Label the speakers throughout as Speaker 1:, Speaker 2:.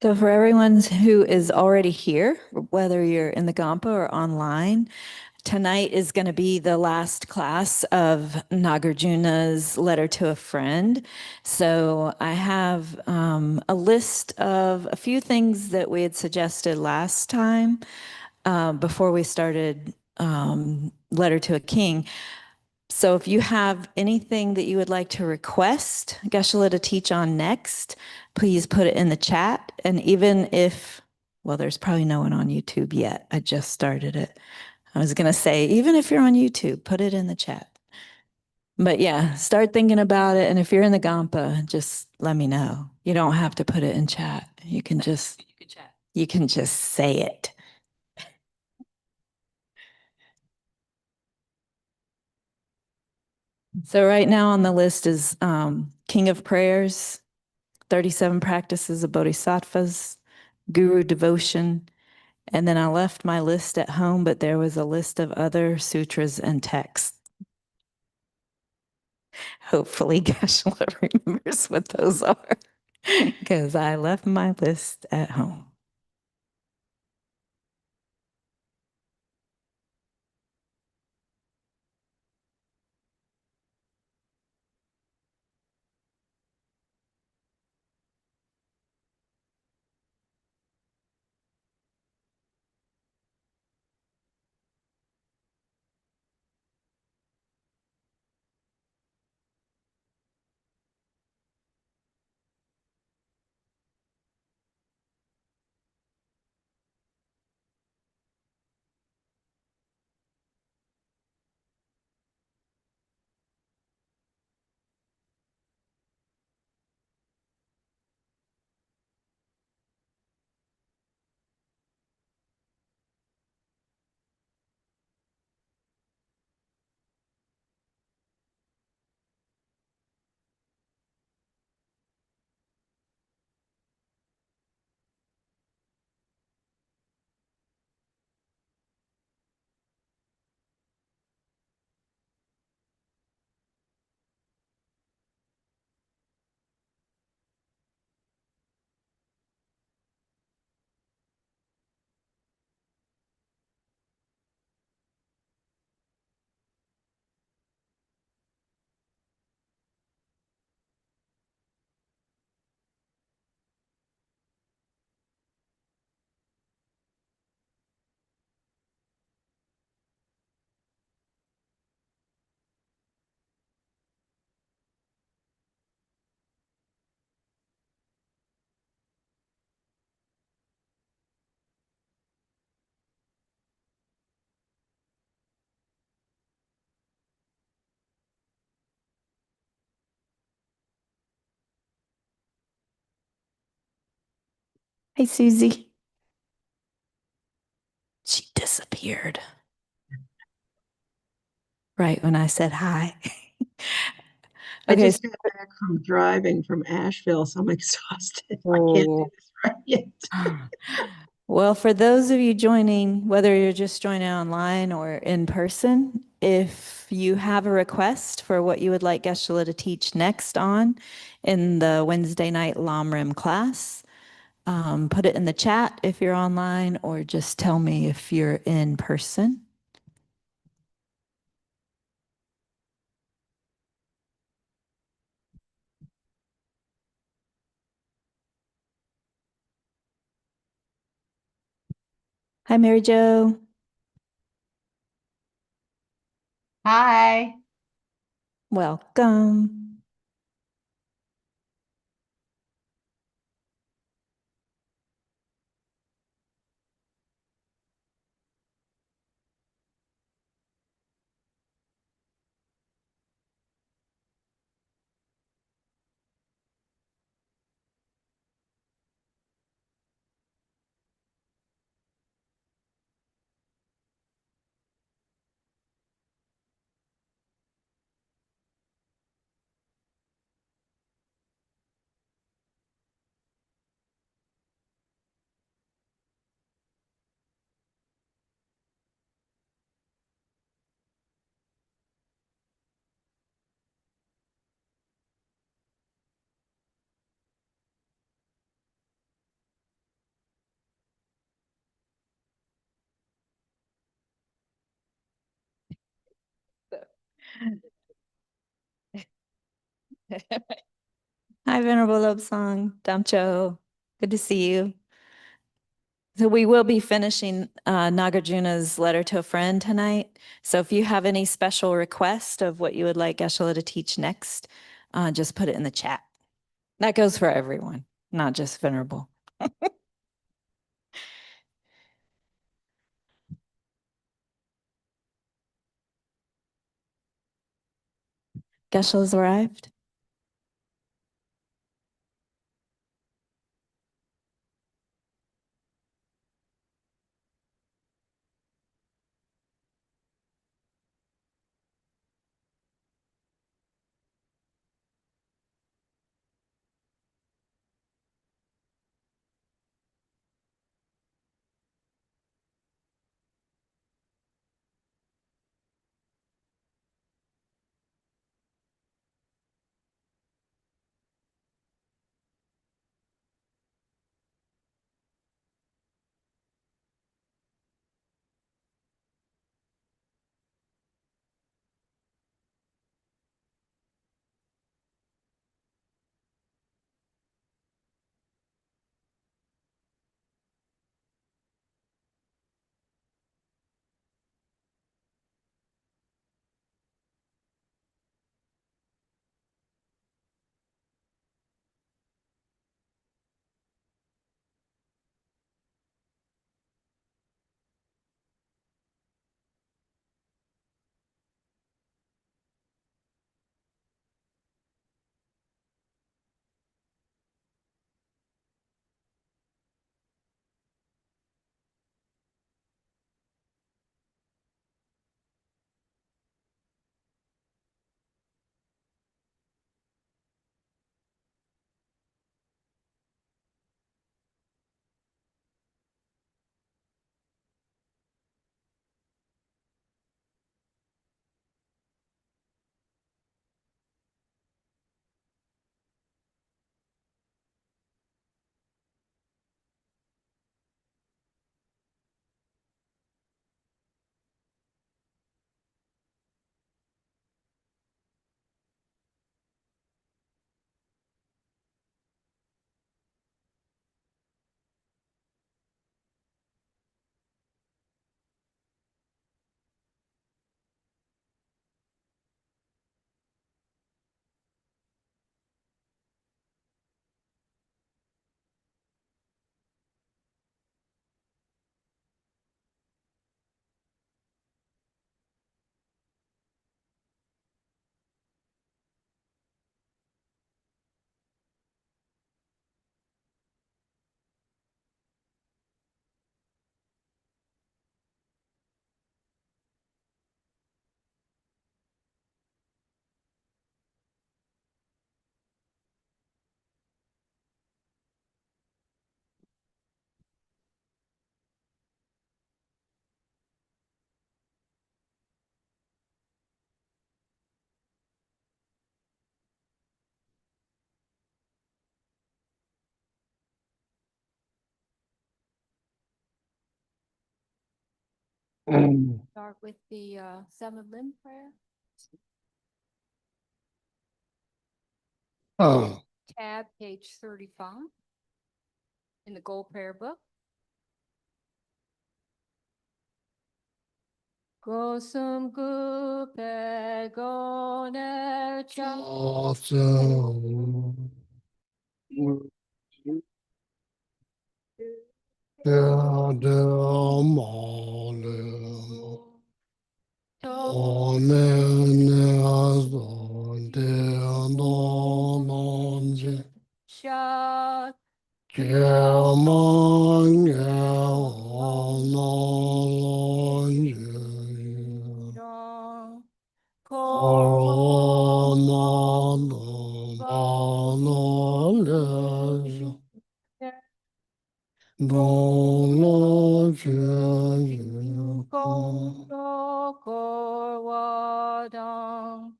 Speaker 1: So for everyone who is already here, whether you're in the Gampa or online, tonight is going to be the last class of Nagarjuna's letter to a friend. So I have a list of a few things that we had suggested last time before we started Letter to a King. So if you have anything that you would like to request Geshe to teach on next, please put it in the chat. And even if, well, there's probably no one on YouTube yet. I just started it. I was going to say, even if you're on YouTube, put it in the chat. But yeah, start thinking about it. And if you're in the Gampa, just let me know. You don't have to put it in chat. You can just say it. So right now on the list is King of Prayers, 37 Practices of Bodhisattvas, Guru Devotion, and then I left my list at home, but there was a list of other sutras and texts. Hopefully Geshe remembers what those are, because I left my list at home. Hey, Susie. She disappeared right when I said hi.
Speaker 2: I
Speaker 1: Okay.
Speaker 2: just got back from driving from Asheville, so I'm exhausted. I can't do
Speaker 1: So,
Speaker 2: this right yet.
Speaker 1: well, for those of you joining, whether you're just joining online or in person, if you have a request for what you would like Geshe to teach next on in the Wednesday night Lamrim class, put it in the chat if you're online, or just tell me if you're in person. Hi, Mary Jo.
Speaker 3: Hi.
Speaker 1: Welcome. Venerable Love Song. Damcho. Good to see you. So we will be finishing Nagarjuna's letter to a friend tonight. So if you have any special request of what you would like Geshe to teach next, just put it in the chat. That goes for everyone, not just Venerable. Geshe's arrived.
Speaker 4: Start with the seven limb prayer, tab page 35 in the Gold Prayer Book. Gosum gupe goner cha sha dong ko gong do ko wa dong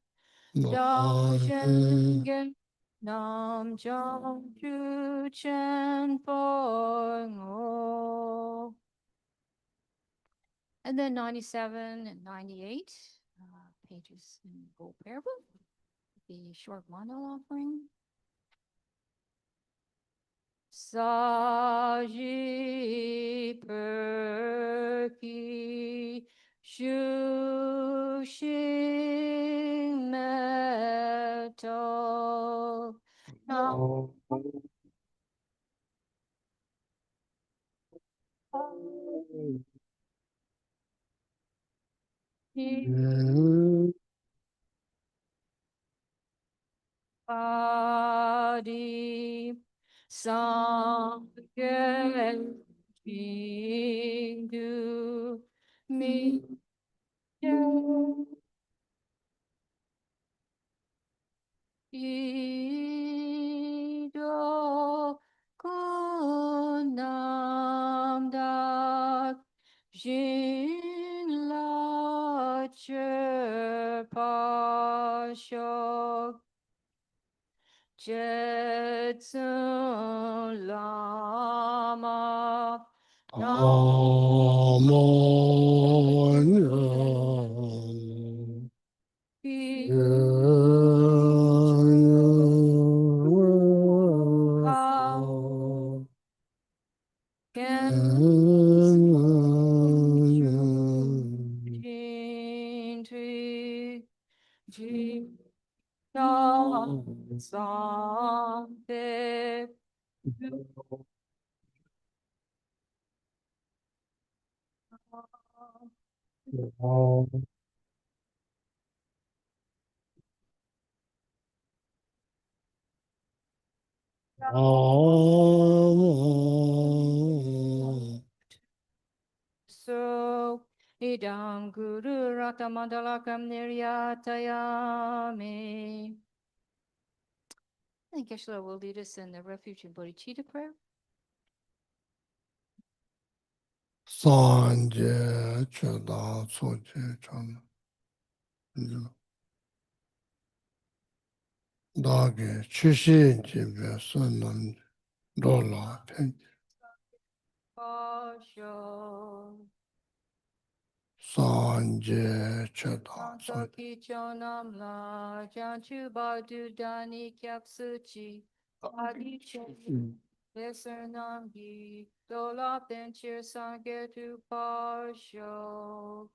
Speaker 4: dong shen gen nam jong chu chen po ngo. And then 97 and 98 pages in the Gold Prayer Book, the short Mondo offering. Saji perki shushin metal. Body Sangye Jingu Mi Ido Kunam Dak Jin La Che Pa Jetsun Lama Sampe So idam guru rata mandalakam niryatayami. I think Geshe will lead us in the refuge in bodhicitta prayer.
Speaker 5: Sanje cheda soje chana dage chishin jibe sunam dola pen
Speaker 4: Pasho.
Speaker 5: sanje cheda soje
Speaker 4: Saki chonam la janchu badu dani kyapsuchi. Adi chen. Lesernangi. Dola penchir sangetu pasho.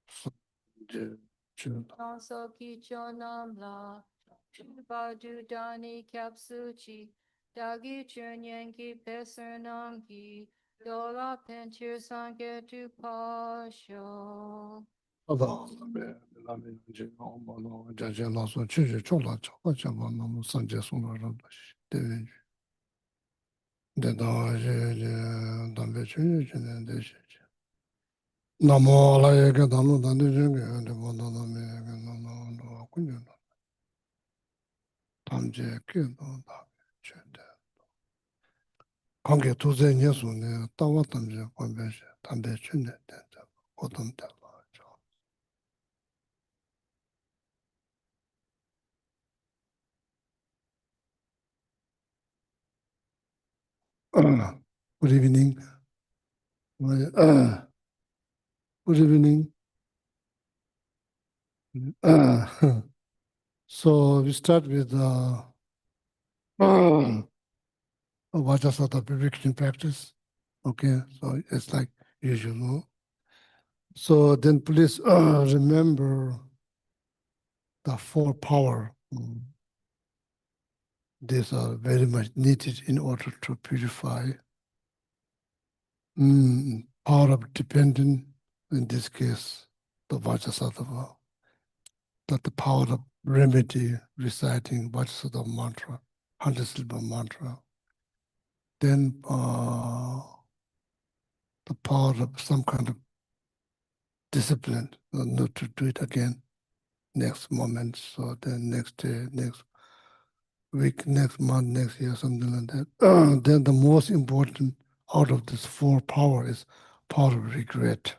Speaker 5: sanje cheda
Speaker 4: Saki chonam la. Badu dani kyapsuchi. Dagi chunyenki pesernangi. Dola penchir sangetu pasho.
Speaker 5: ada sabe lami je no no jaje la so chuje chola chapa chapa no sanje sona randa de de da je dambe chuje chune de namo la ye ga danu danu je ge de mo no me ge no no kunyo no tamje ke no da che de 관계 도저히 예수네 따와 담제 관계시 담배 춘데 된다 고동 달라 Good evening. Good evening. So we start with Vajrasattva purification practice. Okay, so it's like usual. So then please remember the four power. These are very much needed in order to purify. Power of dependent, in this case, the Vajrasattva. That the power of remedy, reciting Vajrasattva mantra, 100-syllable mantra. Then the power of some kind of discipline, not to do it again next moment, so then next day, next week, next month, next year, something like that. Then the most important out of this four power is power of regret.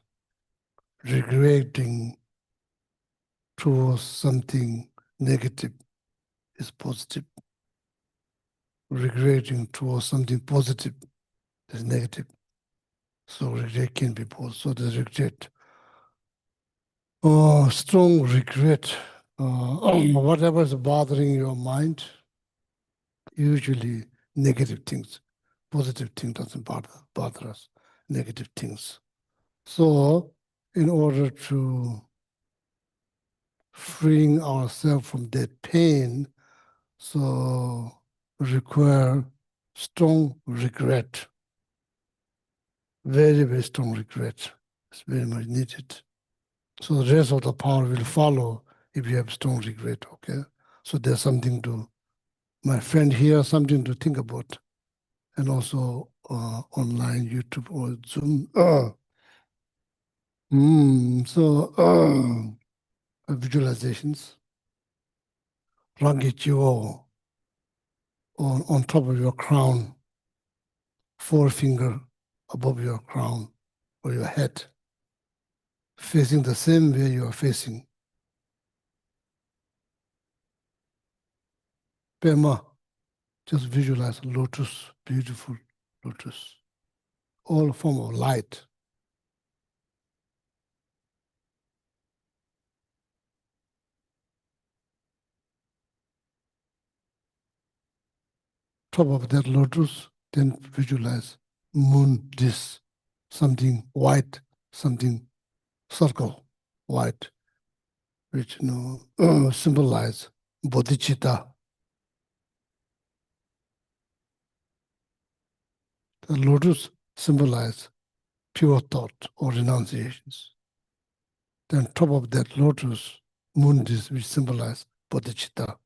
Speaker 5: Regretting towards something negative is positive. Regretting towards something positive is negative. So regret can be both. So the regret, strong regret, whatever is bothering your mind, usually negative things Positive thing doesn't bother us, negative things. So in order to freeing ourselves from that pain, so require strong regret, very, very strong regret. It's very much needed. So the rest of the power will follow if you have strong regret, okay? So there's something to, my friend here, something to think about. And also online, YouTube or Zoom. Visualizations. Rangichuo on top of your crown, forefinger above your crown or your head, facing the same way you are facing. Pema, just visualize lotus, beautiful lotus, all form of light. Top of that lotus, then visualize moon disk, something white, something circle, white, which symbolize bodhicitta. The lotus symbolize pure thought or renunciations. Then top of that lotus, moon disk, which symbolize bodhicitta.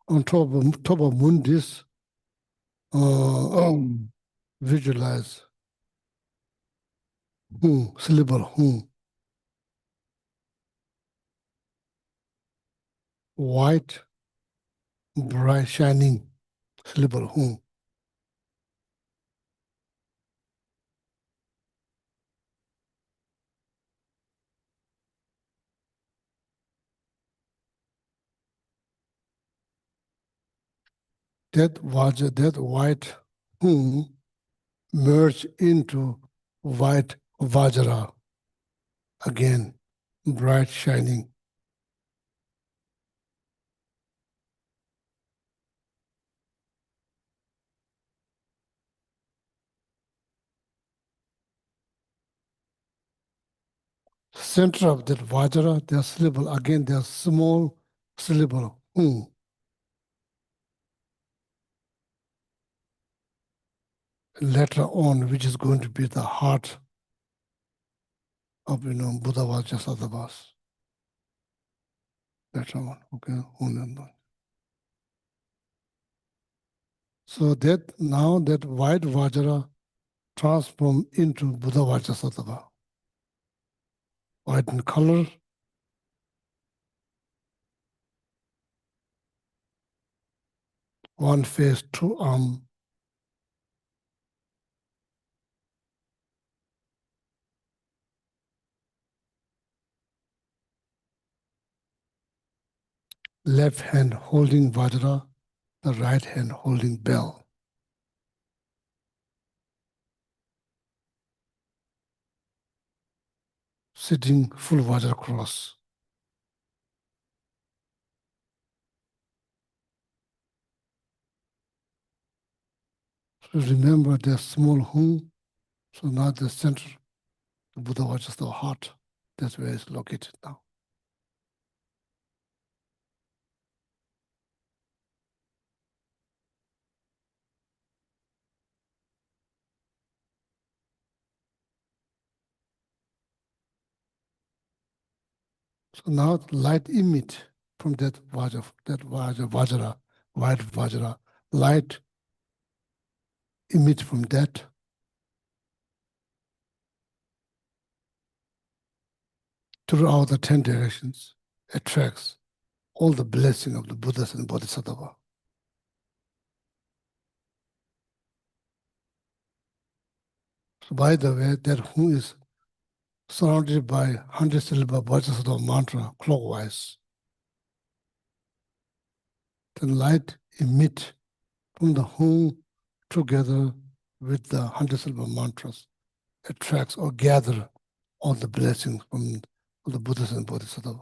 Speaker 5: On top of moon disk, visualize syllable white, bright, shining syllable That white merge into white vajra again, bright, shining. Center of that vajra, there's syllable again. There's small syllable later on, which is going to be the heart of Buddha Vajrasattva. Later on, okay, so that now that white vajra transform into Buddha Vajrasattva. White in color, one face, two arm, left hand holding Vajra, the right hand holding bell. Sitting full Vajra cross. So remember the small so now the center, the Buddha Vajra, the heart. That's where it's located now. So now light emit from that Vajra, white Vajra, light emit from that throughout the 10 directions, attracts all the blessing of the Buddhas and Bodhisattva. So by the way, that who is surrounded by 100 syllable Bodhisattva mantra clockwise. the light emit from the home together with the 100 syllable mantras, attracts or gather all the blessings from all the Buddhas and Bodhisattvas,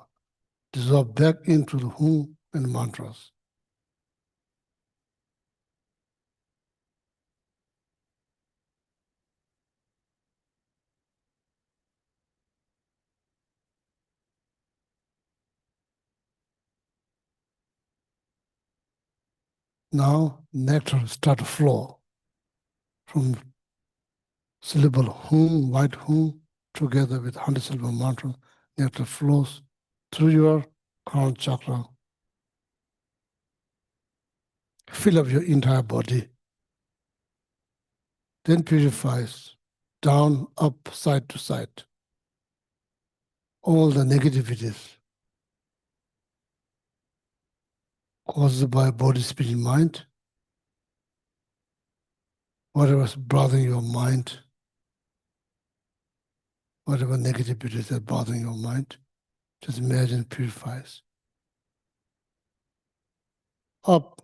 Speaker 5: dissolve back into the home and mantras. Now nectar start to flow from syllable hum, white hum, together with 100 syllable mantra. Nectar flows through your crown chakra. Fill up your entire body. Then purifies down, up, side to side. All the negativities caused by body, spirit, mind, whatever's bothering your mind, whatever negativities that bothering your mind, just imagine purifies. Up,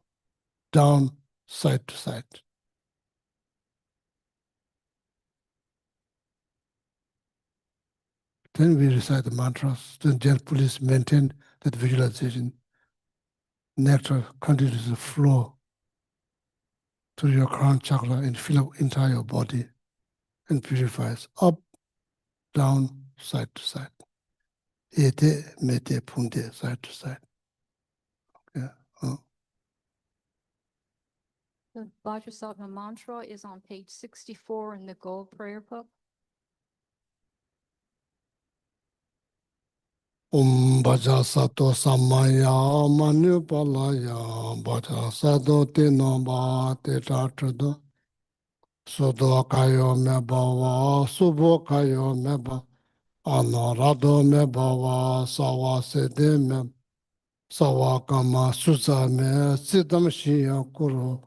Speaker 5: down, side to side. Then we recite the mantras. Then just please maintain that visualization. Nectar continues to flow through your crown chakra and fill up entire body and purifies up, down, side to side. Ete, mete, punte, side to side. Yeah.
Speaker 4: The Vajrasattva mantra is on page 64 in the gold prayer book.
Speaker 5: Bhaja sato samaya manupalaya bhaja sato te namba te tatrado sodo kayo me bhava subho kayo me bhava anarado me bhava sawa sede me sawa kama susa me siddham shiya kuru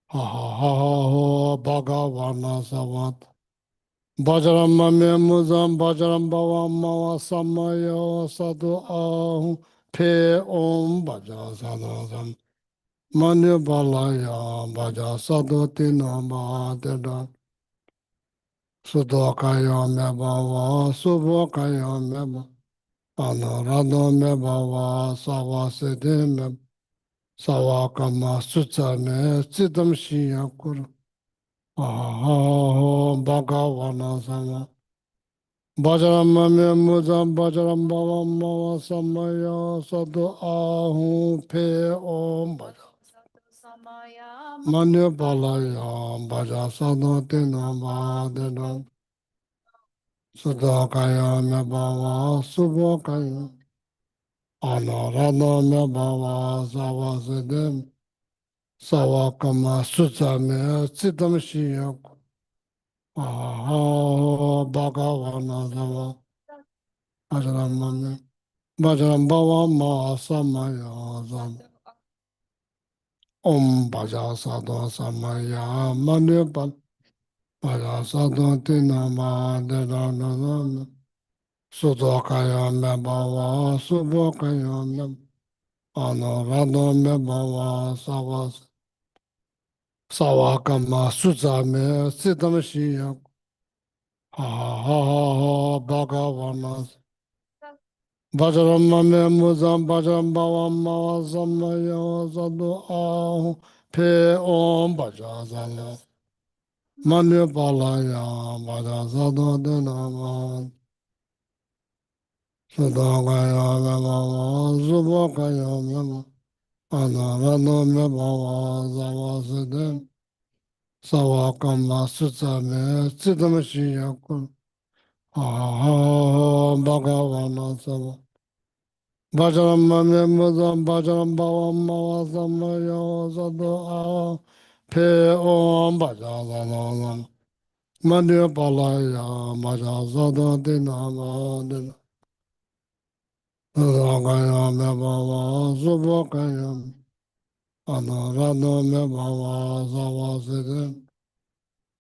Speaker 5: ha ha ha ha ho bhagavana savat Bajram me muzam bajram bhavam mava samaya sadhu ahum pe om bhaja sadham manu balaya bhaja sadhu tina bhadeda sudhakaya me bhava subhakaya me bhava anarado me bhava savasede me savakama sutsa me siddham shiya kuru aha bhagavana sama Bajram me muzam bajram bhavam mava samaya sadhu ahum pe om bhaja manu balaya bhaja sadhu tina bhadena sudhakaya me bhava subhakaya anarana me bhava savasede savakama sutsa me siddham shiya aha bhagavana sama Bajram Bajram Bhava Ma Samaya Zam Om Bhaja Sadhu Samaya Manipal Bhaja Sadhu Tinama Dedanam Sudhakaya Me Bhava Subhakaya Me Anurada Me Bhava Savas Savakama Sutsa Me Siddham Shiya Ha Ha Ha Ha Bhagavana Bajram me muzam bajram bhavam mava samaya sadhu ahum pe om bhaja sadhu manu palaya bhaja sadhu dinama sudhakaya me bhava subhakaya me bhava anarana me bhava savaside savakama sutsa me siddham shiya kuru aha bhagavana sama Bajram me muzam bajram bhavam mava samaya sadhu ahum pe om bhaja sadhu manu palaya bhaja sadhu dinama dinama sudhakaya me bhava subhakaya anarada me bhava savaside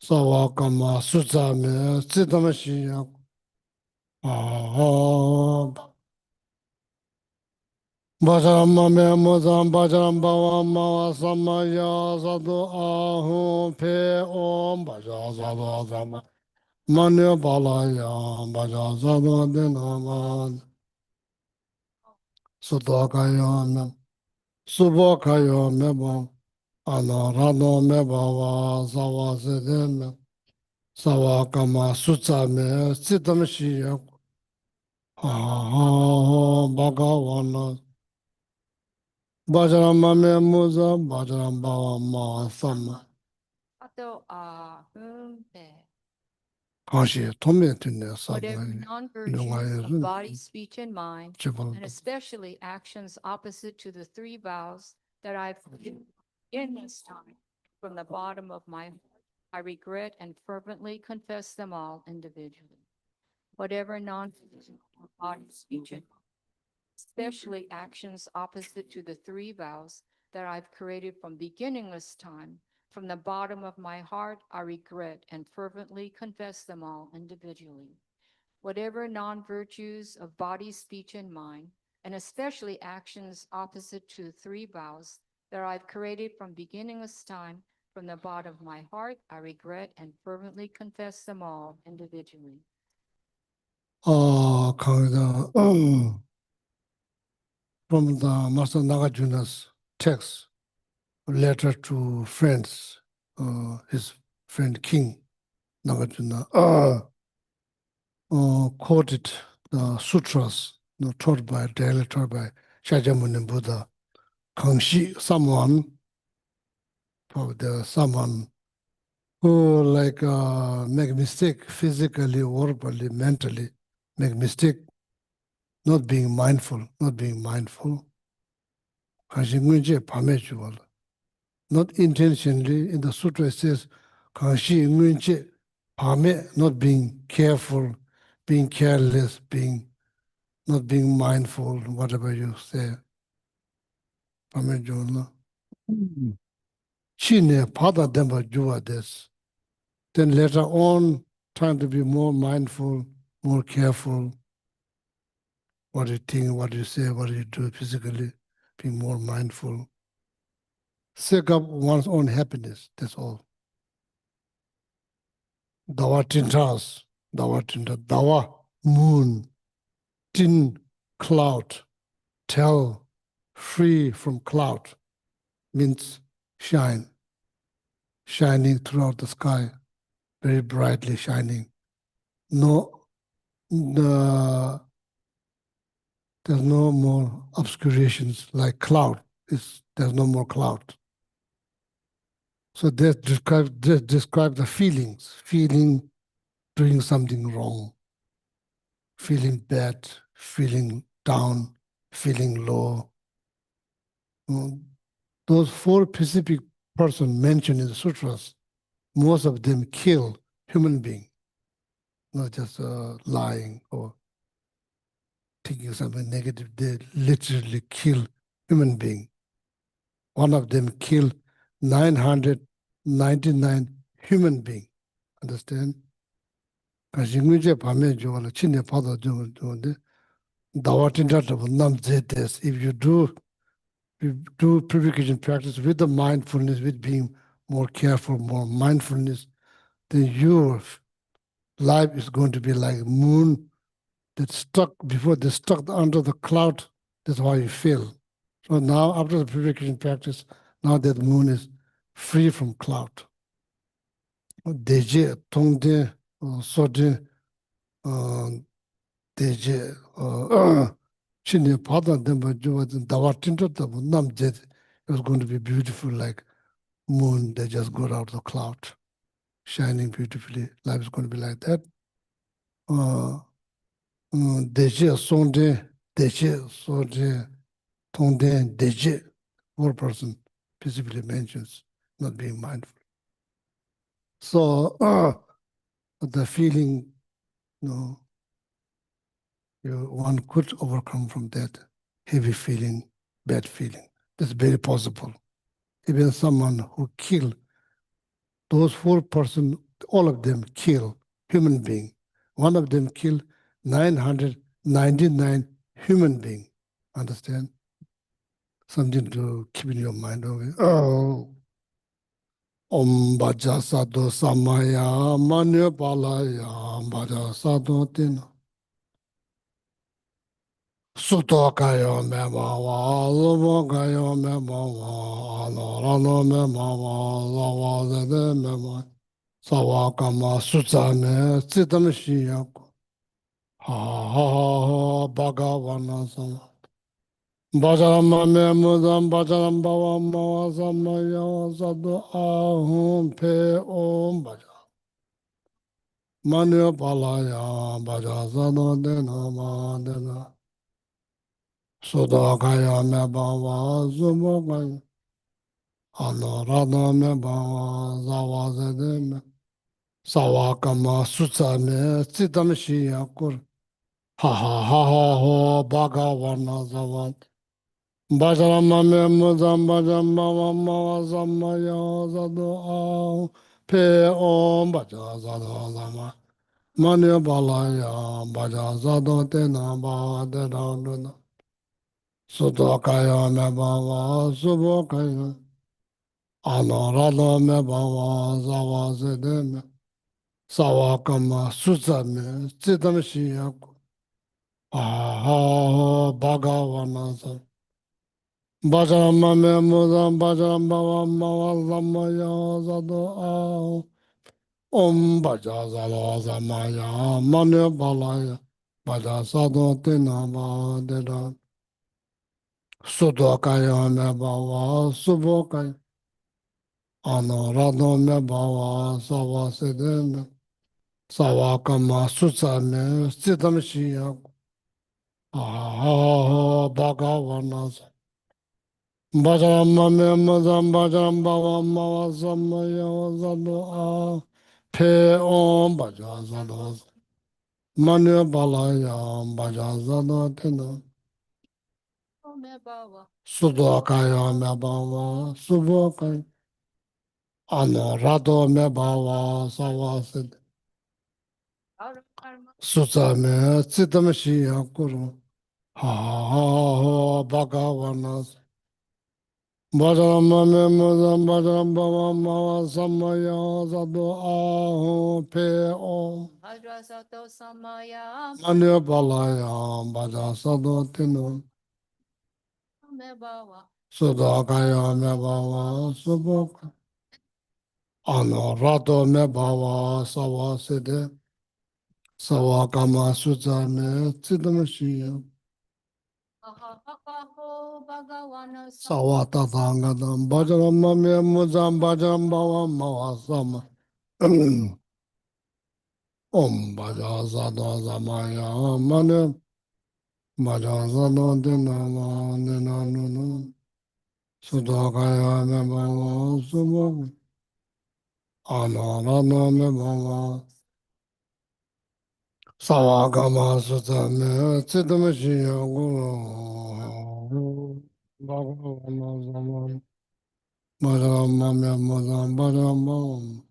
Speaker 5: savakama sutsa me siddham shiya aha Bajaramame mozam bajaram bava mava samaya sadu ahum pe om bajazado zama manya balaya bajazado denaman sudakayo me subakayo me bam anarado me bava savasede me savakama sutsa me sitam shiya ha ha bhagavana Bajaramame muza bajaram bava mava sama
Speaker 4: Ato ahumpe.
Speaker 5: Kashi tome tune
Speaker 4: Whatever
Speaker 5: sabai
Speaker 4: non-virtues of
Speaker 5: lungaye
Speaker 4: body, speech, and mind, and especially actions opposite to the three vows that I've in this time, from the bottom of my heart, I regret and fervently confess them all individually. Whatever non-virtues of body, speech, and especially actions opposite to the three vows that I've created from beginningless time. From the bottom of my heart, I regret and fervently confess them all individually. Whatever non-virtues of body, speech, and mind, and especially actions opposite to the three vows that I've created from beginningless time, from the bottom of my heart, I regret and fervently confess them all individually.
Speaker 5: Kangda from the Master Nagarjuna's text, letter to friends, his friend King Nagarjuna quoted the sutras taught by, directly taught by Shakyamuni Buddha. Kangshi, someone, someone who like make mistake physically, verbally, mentally, make mistake, not being mindful, not intentionally. In the sutra it says, not being careful, being careless, not being mindful, whatever you say. Chine pada demba jua des. Then later on, trying to be more mindful, more careful, what you think, what you say, what you do physically, being more mindful. Seek up one's own happiness, that's all. Dawa tintas, dawa, moon, tin, cloud, tell, free from cloud, means shine, shining throughout the sky, very brightly shining. No, there's no more obscurations like cloud. There's no more cloud. So they describe the feelings, feeling doing something wrong, feeling bad, feeling down, feeling low. Those four specific persons mentioned in the sutras, most of them kill human being, not just lying or thinking something negative. They literally kill human being. One of them killed 999 human beings. Understand? If you do purification practice with the mindfulness, with being more careful, more mindfulness, then your life is going to be like a moon that's stuck before they stuck under the cloud. That's why you feel. So now, after the purification practice, now that the moon is free from cloud. Deje, tongde, sode, deje, chine pada demba juwa dawa tinto tabu nam jet. It was going to be beautiful like moon that just got out of the cloud, shining beautifully. Life is going to be like that. Deje, sonde, deje, sode, tongde, deje. One person specifically mentions not being mindful. So the feeling, one could overcome from that heavy feeling, bad feeling. That's very possible. Even someone who killed, those four persons, all of them kill human being. One of them killed 999 human being. Understand? something to keep in your mind. Okay? Oh. Om Bhaja Sadhu Samaya Manya Palaya Bhaja Sadhu Tina Sutta Kaya Memawa Lumo Kaya Memawa Anorano Memawa Lava Zede Memawa Sawakama Sutsame Sitam Shiyaku Ha Ha Ha Bhagavana Sama Bhajarama Memudam Bhajaram Bhava Mava Samaya Sadhu Ahum Pe Om Bhaja Manya Palaya Bhajasana Dena Madena Sudakaya Mebhava Zubakaya Anuradha Mebhava Zavazede Sawakama Sutsame Sitam Shiyakur Ha ha ha ha ha Bhagavana Zavat Bhajarama Memudam Bhajambhava Mava Samaya Sadhu Ahu Pe Om Bhajasana Zama Manya Balaya Baja Zado Tena Ba De Dana Sudokaya Me Bava Subokaya Anorada Me Bava Zava Zedeme Sawakama Susame Sitam Shiyaku Aha Bhagavana Sa Bhajarama Me Mudam Bhajaram Bhava Mava Samaya Zado Ahu Om Bhaja Zalo Samaya Manya Balaya Bhaja Sadho Tina Ba Deda Sudokaya Me Bhava Subokaya Anorado Me Bhava Sava Sedeme Sawakama Sutsame Sitam Shiyaku Aha Bhagavana Bhajarama Me Mudam Bhajaram Bhava Mava Samaya Sadho Pe Om Bhaja Sadho Manya Balaya Bhajazana Tena
Speaker 4: Mebhava
Speaker 5: Sudokaya Mebhava Subokaya Anorado Mebhava Savasid
Speaker 4: Karma
Speaker 5: Sutsame Sitamshiya Kuru Ha ha ha Bhagavanas Bhajarama Memudam Bhajaram Bhava Mava Samaya Sadhu Aho Pe Om
Speaker 4: Bhadrasato Samaya
Speaker 5: Manya Balaya Bhajasado Tena
Speaker 4: Mebhava
Speaker 5: Sudokaya Mebhava Subokaya Anorado Mebhava Savaside Sawakama Suzame Sidamashia
Speaker 4: Ahahaho Bhagavana
Speaker 5: Sawatatangadam Bhajarama Muzam Bhajaram Bhava Mavasama Om Bhajazada Zamaya Mane Bhajazada Dinama Dinanunu Sudakaya Mebhava Subok Anorado Mebhava Sawagama Sutame Chidamashia Guru Bhagavana Zaman Bhadram Madam Bhadram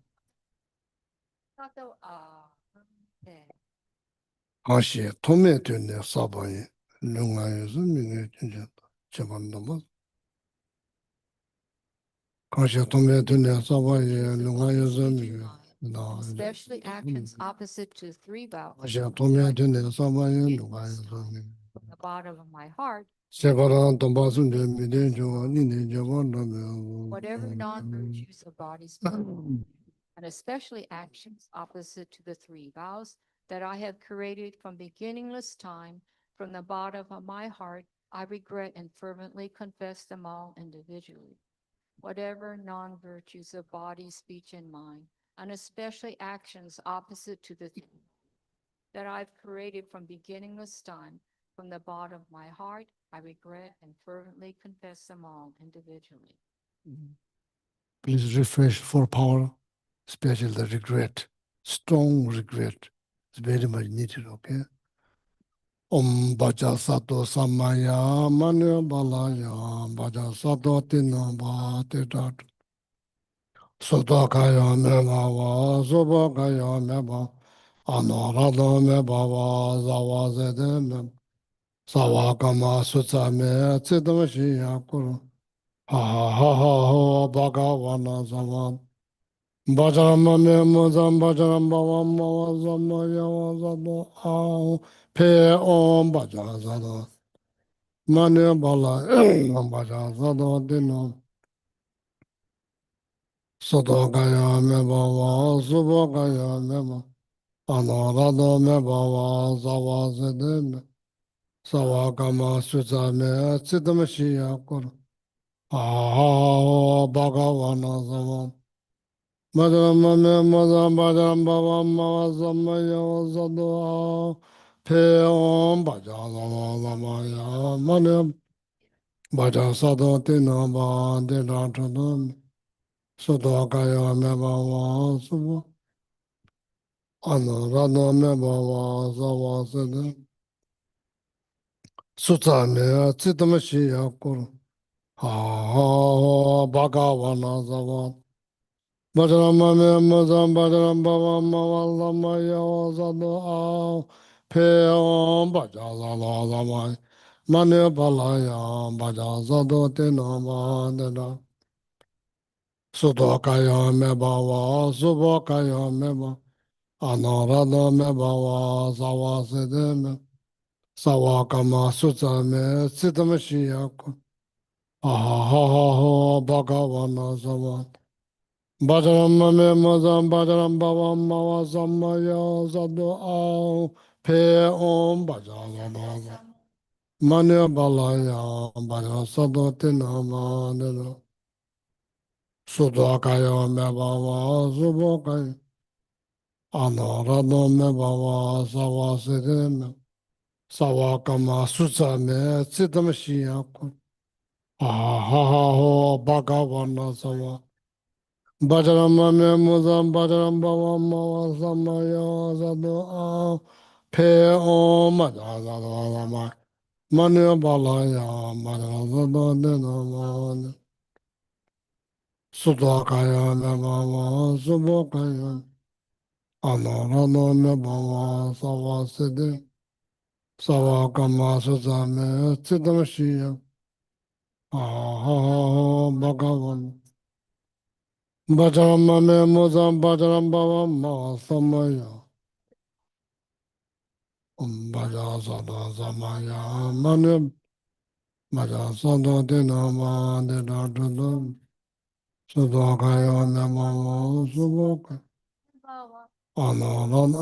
Speaker 4: Sato
Speaker 5: Hashi Tome Tune Sabayi Lungayu Mine Chabandama Kashi Tome Tune Sabayi Lungayu Mine
Speaker 4: especially actions opposite to three vows
Speaker 5: Kashi Tome Tune Sabayi
Speaker 4: from
Speaker 5: Lungayu
Speaker 4: the bottom of my heart,
Speaker 5: Separan Tombasun Mine Joa Nine Javanda
Speaker 4: whatever non-virtues of bodies, and especially actions opposite to the three vows that I have created from beginningless time, from the bottom of my heart, I regret and fervently confess them all individually. Whatever non-virtues of body, speech, and mind, and especially actions opposite to the that I've created from beginningless time, from the bottom of my heart, I regret and fervently confess them all individually.
Speaker 5: Please refresh for power, especially the regret, strong regret. It's very much needed, okay? Om Bhaja Sato Samaya Manya Balaya Bhaja Sato Tina Bhate Dat Sodakaya Mebhava Sobakaya Mebhava Anorada Mebhava Zavazede Mebhava Sawakama Sutsame Chidamashi Yakuru. Ha ha ha ha Bhagavana Savan. Bhajaramame Muzam Bhajaram Bhavam Zamaya Zado Pe Om Bhajazado. Mane Bala Bhajazado Dino. Sodogaya Me Bava Subogaya Me Anarado Me Bava Zavazedeme. Sawakama Sutsame Chidamashi Yakuru. Ah, Bhagavana Savam. Madhurama Madham Bhajam Bhavam Mavasamaya Sadhu Peom Bhajasamaya Manam Bhajasadho Tina Bhadiratatam Sudhakaya Mebhava Subha Anuradha Mebhava Savasana Sutsame Chitamashiya Kuru Ha Bhagavana Savam. Bhajaramame Mazam Bhajaram Bhavam Mavasamaya Sadhu Peom Bhajasamaya Mane Palaya Bhajasado Tinamandana Sudokaya Mebhava Subokaya Meba Anarada Mebhava Savasideme Sawakama Sutsame Sitamashiyako Ahahaha Bhagavana Savat Bhajaramame Mazam Bhajaram Bhavam Mavasamaya Sadhu Peom Bhajasamaya Mane Balaya Bhajasado Tinamandana Sudokaya Mebhava Subokaya Anarada Mebhava Savasideme Sawakama Sutsame Sitamashiyako Ahahaha Bhagavana Savat Bhajaramame Muzam Bhajaram Bhavam Mavasamaya Sadhu Peom Bhajasamaya Mane Balaya Bhajasado Tinamandana Sudokaya Mebhava Subokaya Anarada Mebhava Savaside Savakama Suzame Chidamashia Ahaha Bhagavan Bhajaramame Muzam Bhajaram Bhavam Mahasamaya Bhajasada Samaya Mane Bhajasada Dinama Didadudam Sudokaya Mebhava Subokaya Anarada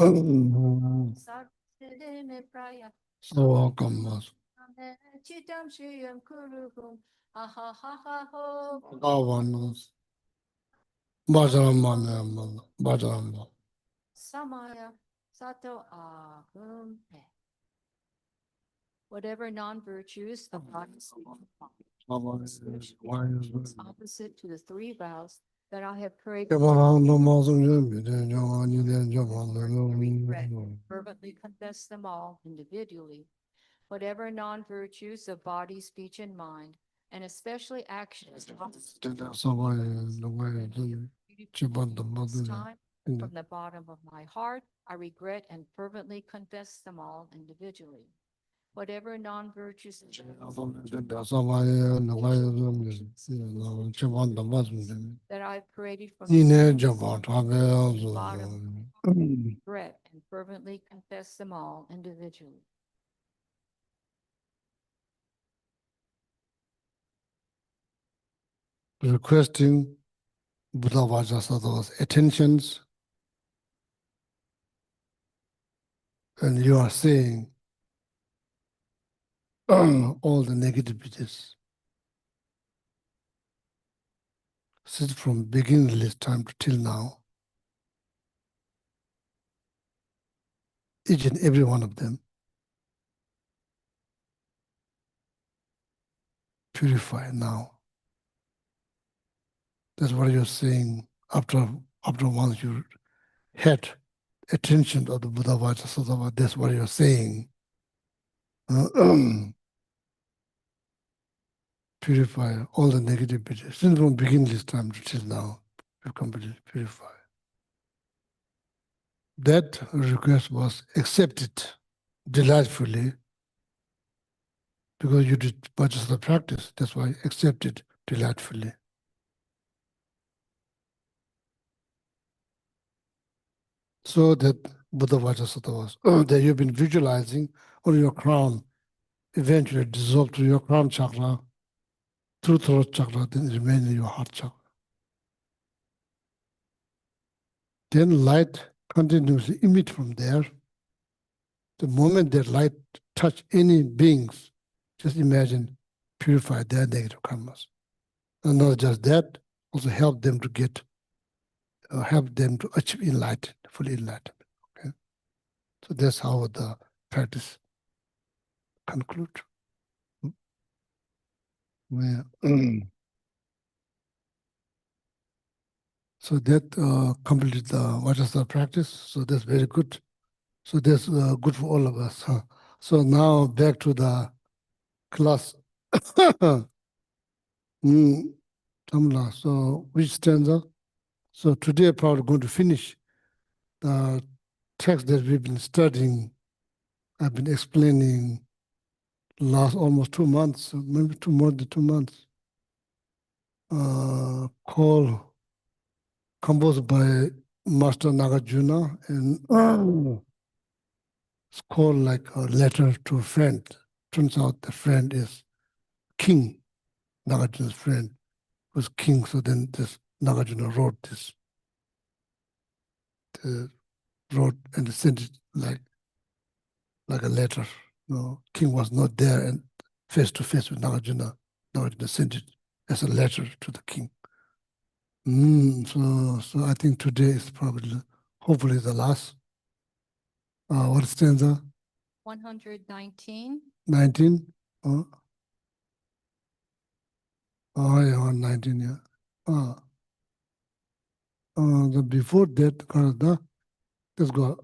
Speaker 4: Sarvadene praya
Speaker 5: Savakama
Speaker 4: chitam shiyam kuruhum. Ha ha ha ha ho.
Speaker 5: Bhagavan Bhajaramame Bhajaram
Speaker 4: Samaya sato ahum. Whatever non-virtues of bodies opposite to the three vows that I have prayed fervently confess them all individually. Whatever non-virtues of body, speech, and mind, and especially actions opposite to this time, from the bottom of my heart, I regret and fervently confess them all individually. Whatever non-virtues that I've created from the bottom, regret and fervently confess them all individually.
Speaker 5: Requesting Buddha Vajrasattva's attentions, and you are saying all the negativities. Since from beginning of this time to till now, each and every one of them purify now. That's what you're saying after once you had attention of the Buddha Vajrasattva, that's what you're saying. Purify all the negativities. Since from beginning this time to till now, we've completely purified. That request was accepted delightfully because you did Vajrasana practice. That's why accept it delightfully. So that Buddha Vajrasana was that you've been visualizing on your crown, eventually dissolve to your crown chakra, through throat chakra, then remain in your heart chakra. Then light continuously emit from there. The moment that light touch any beings, just imagine purify their negative karmas. And not just that, also help them to get, help them to achieve enlightenment, fully enlightenment. Okay? So that's how the practice conclude. Yeah. So that completed the Vajrasana practice. So that's very good. So that's good for all of us. Huh? So now back to the class. Tamla. So which stanza? So today I'm probably going to finish the text that we've been studying. I've been explaining last almost 2 months, maybe more than 2 months. Called composed by Master Nagarjuna, and it's called like a letter to a friend. Turns out the friend is King, Nagarjuna's friend was king. So then this Nagarjuna wrote this, wrote and sent it like a letter. No, king was not there and face to face with Nagarjuna. Nagarjuna sent it as a letter to the king. So I think today is probably, hopefully, the last. What stanza?
Speaker 4: 119.
Speaker 5: 19? Oh, yeah, 19, yeah. Before that, let's go.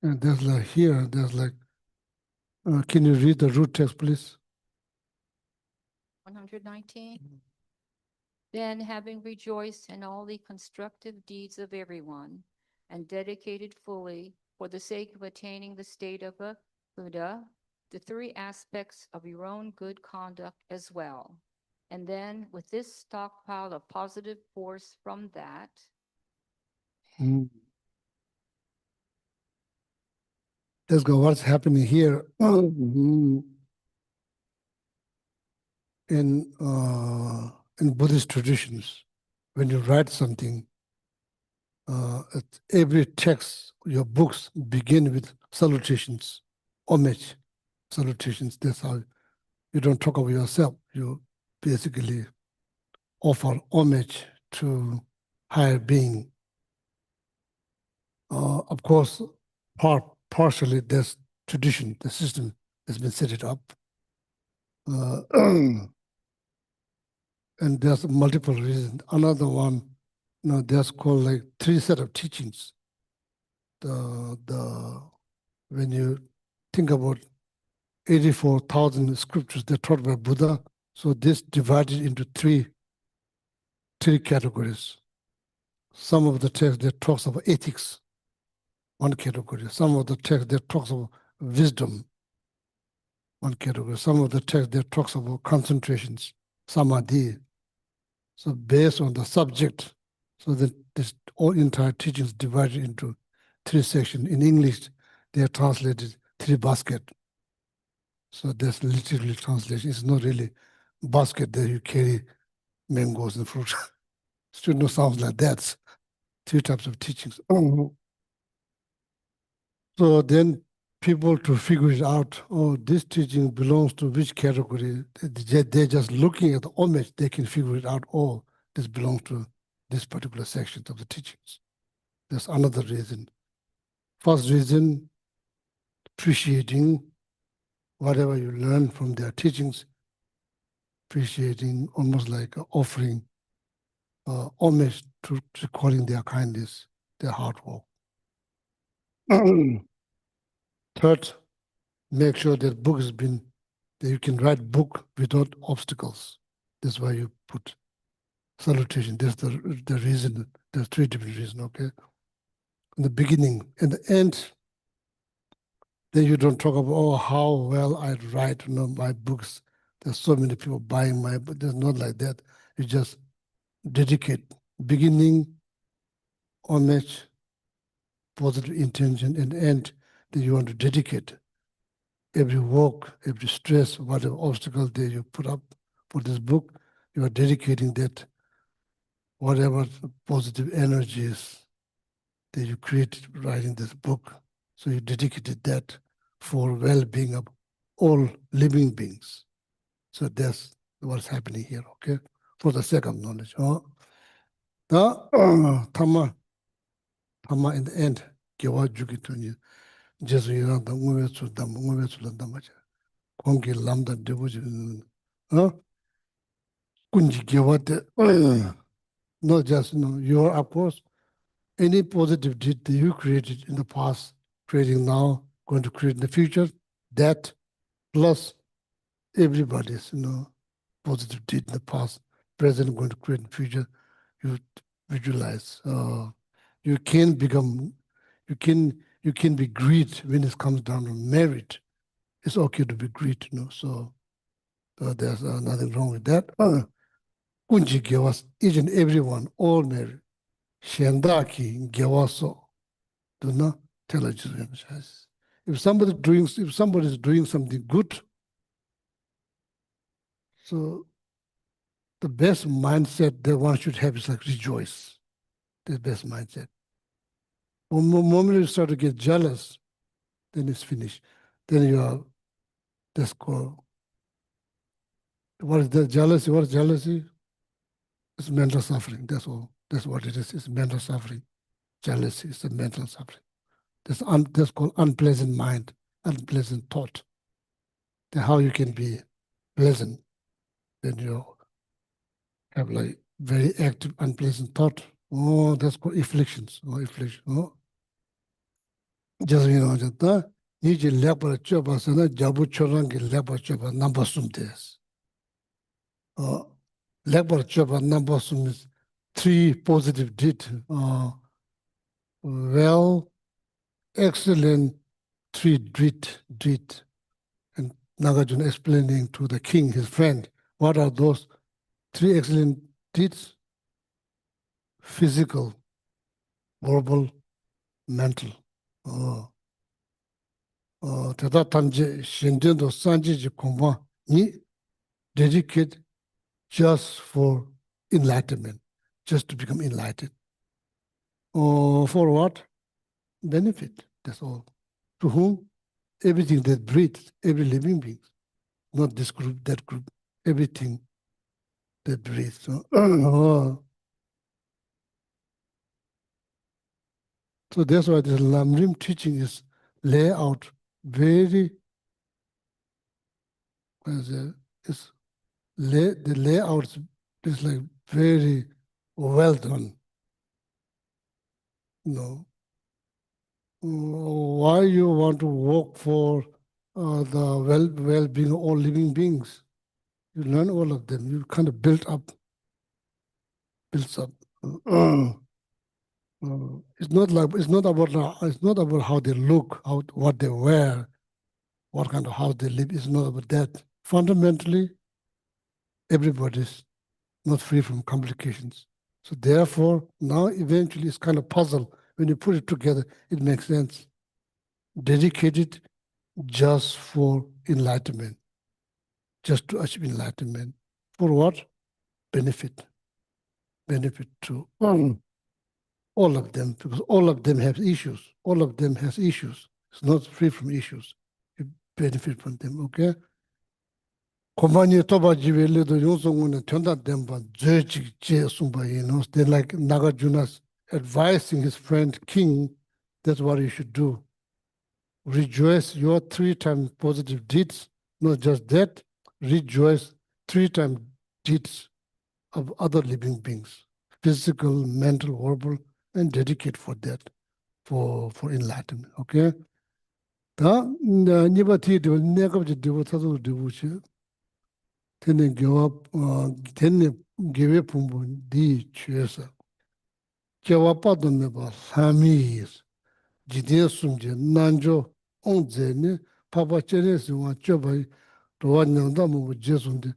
Speaker 5: And there's like here, there's like, can you read the root text, please?
Speaker 4: 119. Then, having rejoiced in all the constructive deeds of everyone, and dedicated fully for the sake of attaining the state of a Buddha, the three aspects of your own good conduct as well. And then, with this stockpile of positive force from that,
Speaker 5: Mm. Let's go. What's happening here? In Buddhist traditions, when you write something, every text, your books begin with salutations, homage, salutations. That's how you don't talk about yourself. You basically offer homage to higher being. Of course, partially there's tradition, the system has been set it up. And there's multiple reasons. Another one, there's called like 3 set of teachings. When you think about 84,000 scriptures that taught by Buddha, so this divided into three categories. Some of the text that talks about ethics, one category. Some of the text that talks about wisdom, one category. Some of the text that talks about concentrations, samadhi. So based on the subject, so that this all entire teachings divided into 3 sections. In English, they are translated 3 basket. So that's literally translation. It's not really basket that you carry mangoes and fruit. Still no sounds like that. 3 types of teachings. So then people to figure it out, oh, this teaching belongs to which category. They're just looking at the homage, they can figure it out, oh, this belongs to this particular section of the teachings. That's another reason. First reason, appreciating whatever you learn from their teachings, appreciating almost like offering homage to recalling their kindness, their hard work. Third, make sure that book has been, that you can write book without obstacles. That's why you put salutation. That's the reason. There's 3 different reasons, okay? In the beginning and the end, Then you don't talk about, oh, how well I write, my books. There's so many people buying my book. There's not like that. You just dedicate, beginning, homage, positive intention, and end. Then you want to dedicate every work, every stress, whatever obstacle that you put up for this book. You are dedicating that, whatever positive energies that you created writing this book. So you dedicated that for well-being of all living beings. So that's what's happening here, okay? For the sake of knowledge. Tama in the end, gewa juki tuni, jesu yiranda nguwe tsulanda macha. Kongi lamda debuji, kunji gewa te, not just, you are, of course, any positive deed that you created in the past, creating now, going to create in the future, that plus everybody's, positive deed in the past, present, going to create in the future, you visualize. You can become, you can be great when it comes down to merit. It's okay to be great, So there's nothing wrong with that. Kunji gewas, each and everyone, all merit. Shendaki gewaso. Do not tell us. If somebody is doing something good, so the best mindset that one should have is like rejoice. The best mindset. The moment you start to get jealous, then it's finished. Then you are, that's called, what is that jealousy? What is jealousy? It's mental suffering, that's all. That's what it is, it's mental suffering. Jealousy is a mental suffering. That's called unpleasant mind, unpleasant thought. Then how you can be pleasant when you have like very active, unpleasant thought. Oh, that's called afflictions. Affliction. Just just Niji lepa choba sana jabu chorangi lepa choba number sum des. Lepa choba number sum is 3 positive deed. Well, excellent 3 deed. And Nagarjuna explaining to the king, his friend, what are those 3 excellent deeds? Physical, verbal, mental. Tata tanje shindendo sanjiji kumbwa ni dedicate just for enlightenment, just to become enlightened. For what? Benefit, that's all. To whom? Everything that breathes, every living being, not this group, that group, everything that breathes. So that's why this Lamrim teaching is lay out very, the layout is like very well done. Why you want to work for the well-being of all living beings? You learn all of them. You kind of builds up. It's not about how they look, what they wear, what kind of house they live. It's not about that. Fundamentally, everybody's not free from complications. So therefore, now eventually it's kind of puzzle. When you put it together, it makes sense. Dedicated just for enlightenment, just to achieve enlightenment. For what? Benefit. Benefit to all of them, because all of them have issues. All of them has issues. It's not free from issues. You benefit from them, okay? Kompanya toba jiwe le do yonsongune tionda demba zöchik je sumba, They're like Nagarjuna's advising his friend king, that's what you should do. Rejoice your 3 times positive deeds, not just that, rejoice 3 times deeds of other living beings, physical, mental, verbal, and dedicate for that, for enlightenment, okay? Da niba ti dewa negab je dewa tazo dewa che, tene gewe pumbo di chesa. Kewa pado meba lami jidye sumje nanjo onzeni papa cheresi wa chobai rowa nyangda mu jesunde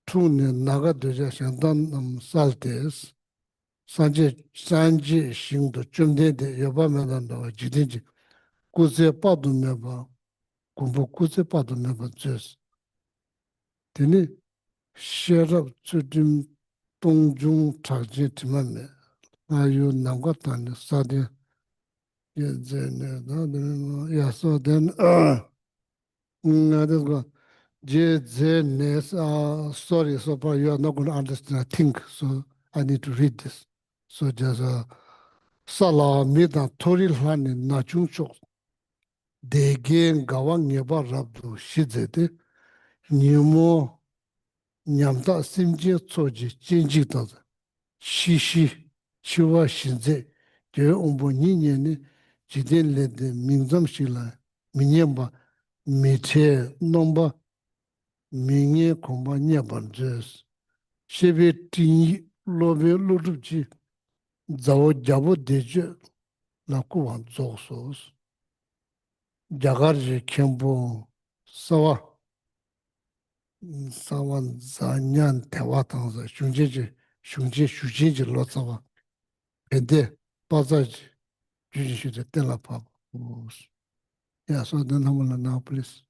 Speaker 5: tune naga doja shantan nam saltes sanje shingdo chumde de yoba medanda wa jidinji kuze padu meba kumbu kuze padu meba jes teni sherab chudim tongjung chakje timame ayu nangwa tani sade yeah, so then this one sorry, so far you are not going to understand, I think, so I need to read this. So just Sala Mida Tori Hani Nachung Chok De Gen Gawang Yeba Rabdu Shizete Nyumo Nyamda Simji Tsoji Jinji Taza Shishi Shiwa Shinze Ge Ombo Ninyeni Jiden Lede Mingzam Shila Minyemba Mite Nomba Minye Komba Nyaban Jes Shebe Tinyi Lobe Lurubji Zawo Jabo Deje Lakuwan Zogsos Jagarji Kembo Sawa Sawan Zanyan Tewa Tangza Shungjeji Shungjeji Lo Sawa Pende Bazaji Juji Shude Tela Papa. Yeah, so then Hamala now, please.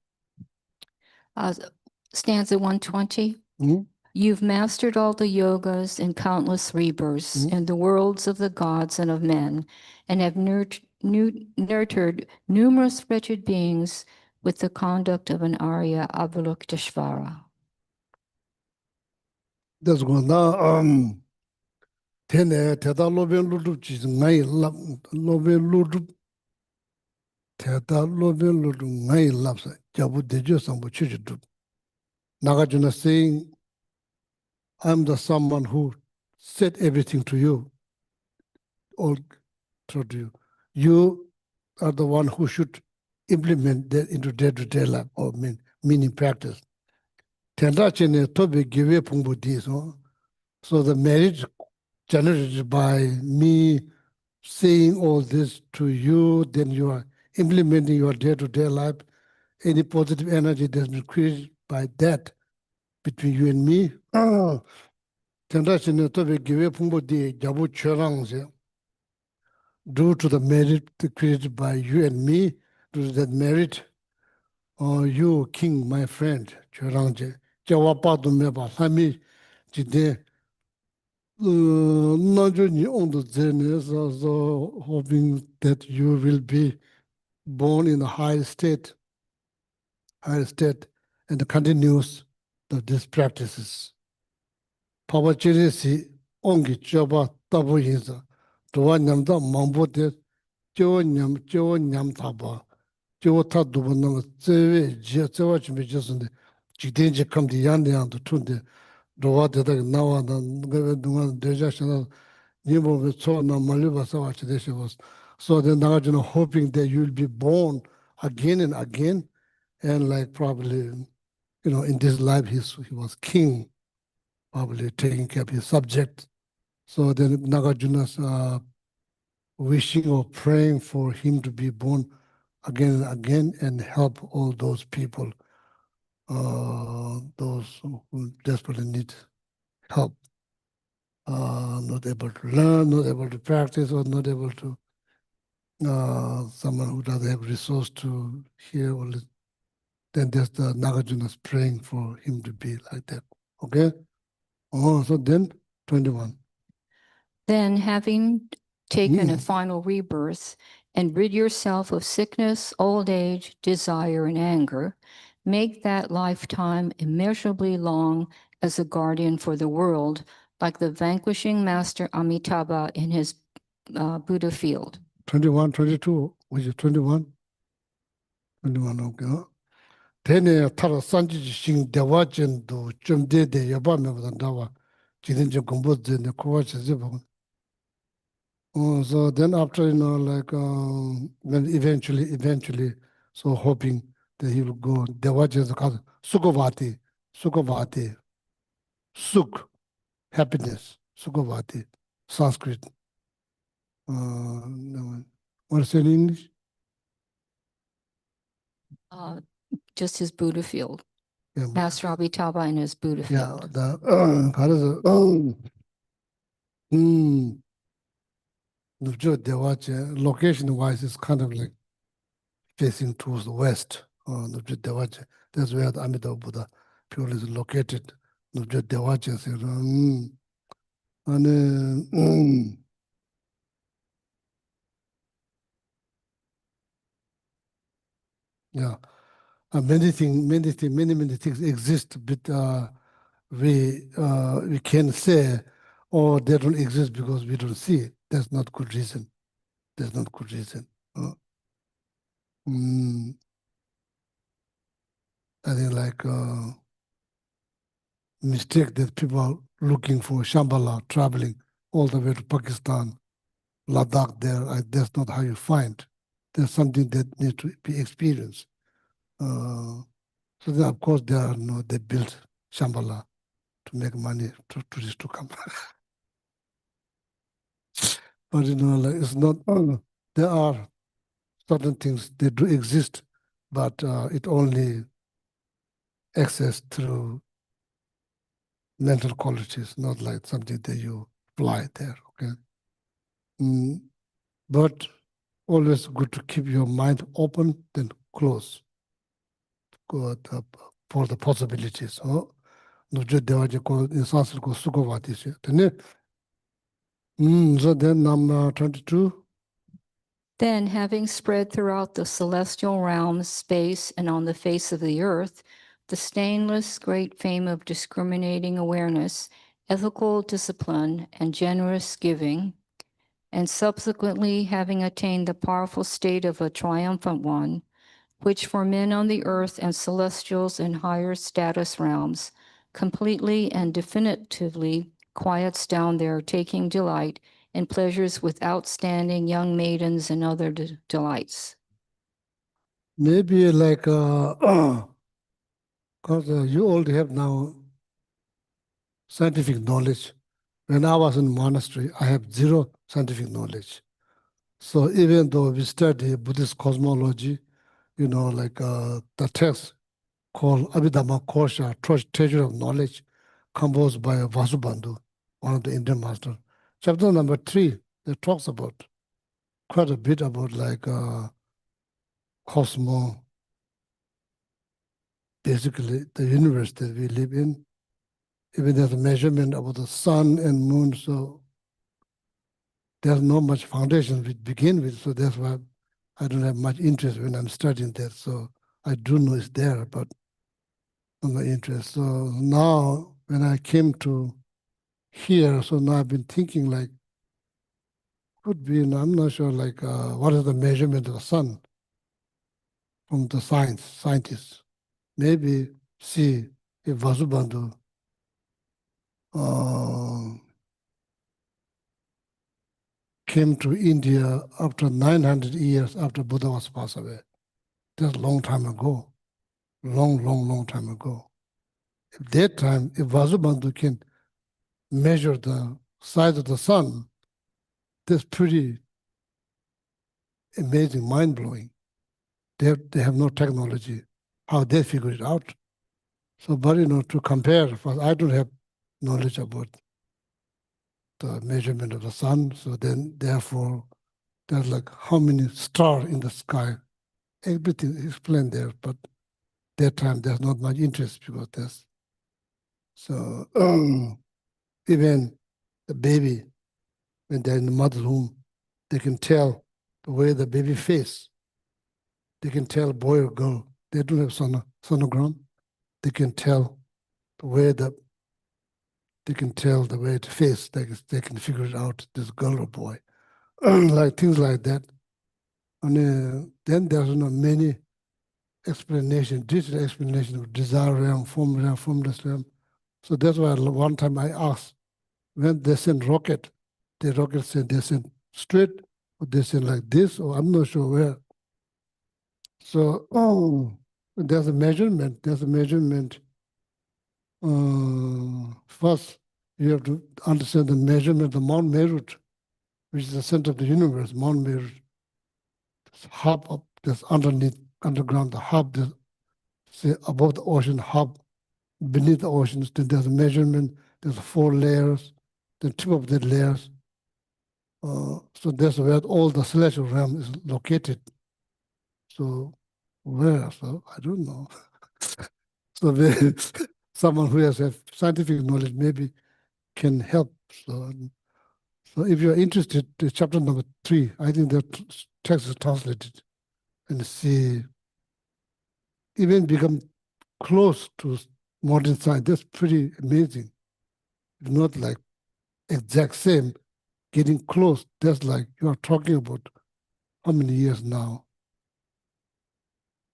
Speaker 4: Stanza 120.
Speaker 5: Hmm?
Speaker 4: You've mastered all the yogas and countless rebirths and the worlds of the gods and of men, and have nurtured numerous wretched beings with the conduct of an Arya Avalokiteshvara.
Speaker 5: That's going now. Tene Teta Loben Ludu Chis Ngai Loben Ludu Teta Loben Ludu Ngai Lapsa Jabu Dejo Sambo Chijidu. Nagarjuna saying, I'm the someone who said everything to you, all through you. You are the one who should implement that into day-to-day life or meaning practice. Tenda chene tobe give pungbu di so the marriage generated by me saying all this to you, then you are implementing your day-to-day life. Any positive energy that's been created by that between you and me. Due to the merit created by you and me, due to that merit, you, King, my friend, Chorangje, Jawapadu Meba, Hami, Jide, Najuni on the Zenes, also hoping that you will be born in a high state, and continues these practices. Pawachirisi, Ongi, Choba, Tabu Yinza, Tuwa Nyamda, Mambo de, Joe Nyam Taba, Joe Tadubanama, Zewe, Zewa Chimijasunde, Jidenji come the Yandian to Tunde, Dowa de Nawa, the Deja Shana, Nimo with Sona, Maluba Sawa Chideshi was. So then Nagarjuna hoping that you'll be born again and again, and like probably, in this life he was king, probably taking care of his subject. So then Nagarjuna's wishing or praying for him to be born again and again and help all those people, those who desperately need help, not able to learn, not able to practice, or not able to, someone who doesn't have resource to hear all this. Then there's the Nagarjuna's praying for him to be like that. Okay? So then 21.
Speaker 4: Then, having taken a final rebirth and rid yourself of sickness, old age, desire, and anger, make that lifetime immeasurably long as a guardian for the world, like the vanquishing master Amitabha in his Buddha field.
Speaker 5: 21, 22, which is 21. 21, okay. Tene tara sanji shing dewa jendo chum de yaba me badan dawa jidin je gombo de kowa chizi bagan. So then after, like, when eventually, so hoping that he will go, dewa jendo kaza, sukovati, suk, happiness, sukovati, Sanskrit. What is it in English?
Speaker 4: just his Buddha field,
Speaker 5: Yeah,
Speaker 4: Master Abhitaba in his Buddha
Speaker 5: yeah,
Speaker 4: field.
Speaker 5: Location wise, it's kind of like facing towards the west. That's where the Amitabha Buddha field is located. And yeah, many things exist, but we can say, oh, they don't exist because we don't see it. That's not good reason. That's not good reason. I think like mistake that people are looking for Shambhala, traveling all the way to Pakistan, Ladakh there, that's not how you find. There's something that needs to be experienced. So then, of course, they built Shambhala to make money to tourists to come. But like it's not. There are certain things that do exist, but it only access through mental qualities, not like something that you fly there. Okay, but always good to keep your mind open then close for the possibilities. In Sanskrit called Sukhavati. So then number 22.
Speaker 4: Then, having spread throughout the celestial realms, space, and on the face of the earth, the stainless great fame of discriminating awareness, ethical discipline, and generous giving, and subsequently having attained the powerful state of a triumphant one, which for men on the earth and celestials and higher status realms completely and definitively quiets down their taking delight in pleasures with outstanding young maidens and other delights.
Speaker 5: Maybe like, because you already have now scientific knowledge. When I was in monastery, I have zero scientific knowledge. So even though we study Buddhist cosmology, like the text called Abhidhamma Kosha, Treasure of Knowledge, composed by Vasubandhu, one of the Indian masters. Chapter number 3, that talks about quite a bit about like cosmos, basically the universe that we live in. Even there's a measurement about the sun and moon, so there's not much foundation to begin with, so that's why I don't have much interest when I'm studying that. So I do know it's there, but not my interest. So now when I came to here, so now I've been thinking like, could be, I'm not sure, like what is the measurement of the sun from the scientists. Maybe see if Vasubandhu came to India after 900 years after Buddha was passed away. That's a long time ago. Long time ago. At that time, if Vasubandhu can measure the size of the sun, that's pretty amazing, mind-blowing. They have no technology. How they figure it out. So, but to compare, I don't have knowledge about the measurement of the sun. So then, therefore, there's like how many stars in the sky. Everything is explained there, but that time there's not much interest because there's so even the baby when they're in the mother's womb, they can tell the way the baby face. They can tell boy or girl. They don't have sonogram. They can tell the way it face. They can figure it out. This girl or boy, like things like that. And then there's many detailed explanation of desire realm, formless realm. So that's why one time I asked, when they send rocket, the rocket said they send straight, or they send like this, or I'm not sure where. So there's a measurement. First, you have to understand the measurement, the Mount Merut, which is the center of the universe. Mount Merut, half of that's underneath underground, the hub, say above the ocean, hub, beneath the oceans, then there's a measurement, there's 4 layers, the tip of the layers. So that's where all the celestial realm is located. So where? So I don't know. So someone who has a scientific knowledge maybe can help. So if you're interested, the chapter number 3, I think the text is translated, and see, even become close to modern science. That's pretty amazing. It's not like exact same, getting close. That's like you are talking about how many years now?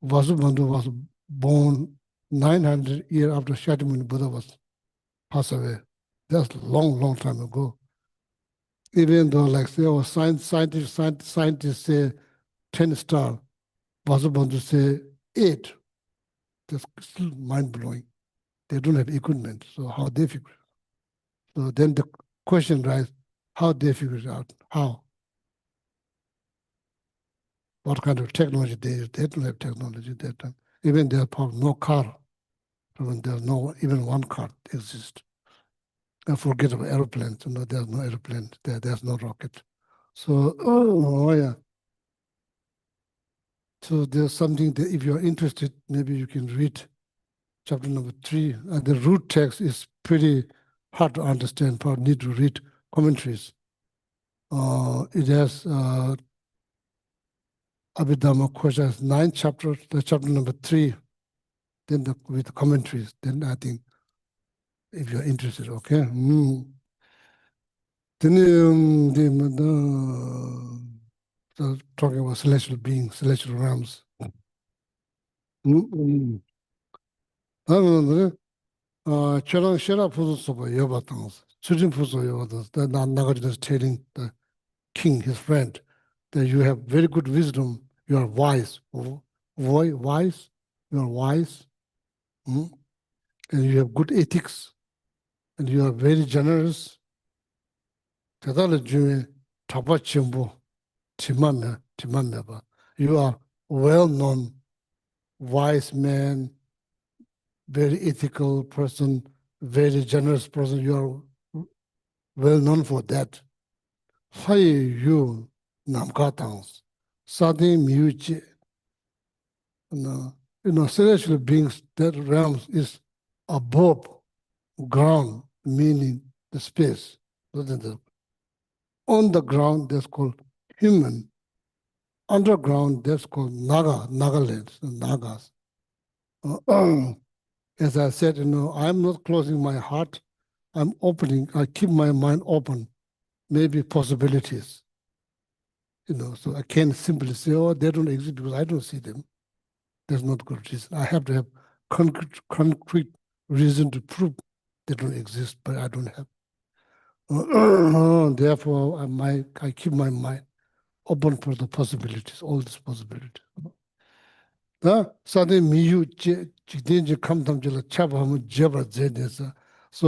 Speaker 5: Vasubandhu was born 900 years after Shakyamuni Buddha was passed away. That's a long, long time ago. Even though, like, say, our scientists say 10 star, Vasubandhu say 8. That's still mind-blowing. They don't have equipment, so how they figure it out? So then the question arises, how they figure it out? How? What kind of technology they use? They don't have technology at that time. Even there's probably no car. When there's no, even one car exists. And forget about airplanes. There's no airplane. There's no rocket. So, oh yeah. So there's something that if you're interested, maybe you can read chapter number 3. And the root text is pretty hard to understand. Probably need to read commentaries. It has Abhidhamma Kosha has 9 chapters. The chapter number 3, then with commentaries. Then I think if you're interested, okay. Then talking about celestial beings, celestial realms. Chölang Shera Puzu Soba Yoba Tangs, Sujin Puzu Yoba Tangs, the Nagarjuna is telling the king, his friend, that you have very good wisdom, you are wise. Wise, you are wise, and you have good ethics, and you are very generous. Tadala Jume, Tapa Chimbo, Timameba. You are well-known, wise man, very ethical person, very generous person. You are well known for that. Hai you namkatangs, sadi miuchi. Celestial beings, that realms is above ground, meaning the space. On the ground, that's called human. Underground, that's called Nagaland, Nagas. As I said, I'm not closing my heart. I'm opening. I keep my mind open. Maybe possibilities. So I can't simply say, oh, they don't exist because I don't see them. That's not good reason. I have to have concrete reason to prove they don't exist, but I don't have. Therefore, I keep my mind open for the possibilities, all these possibilities. So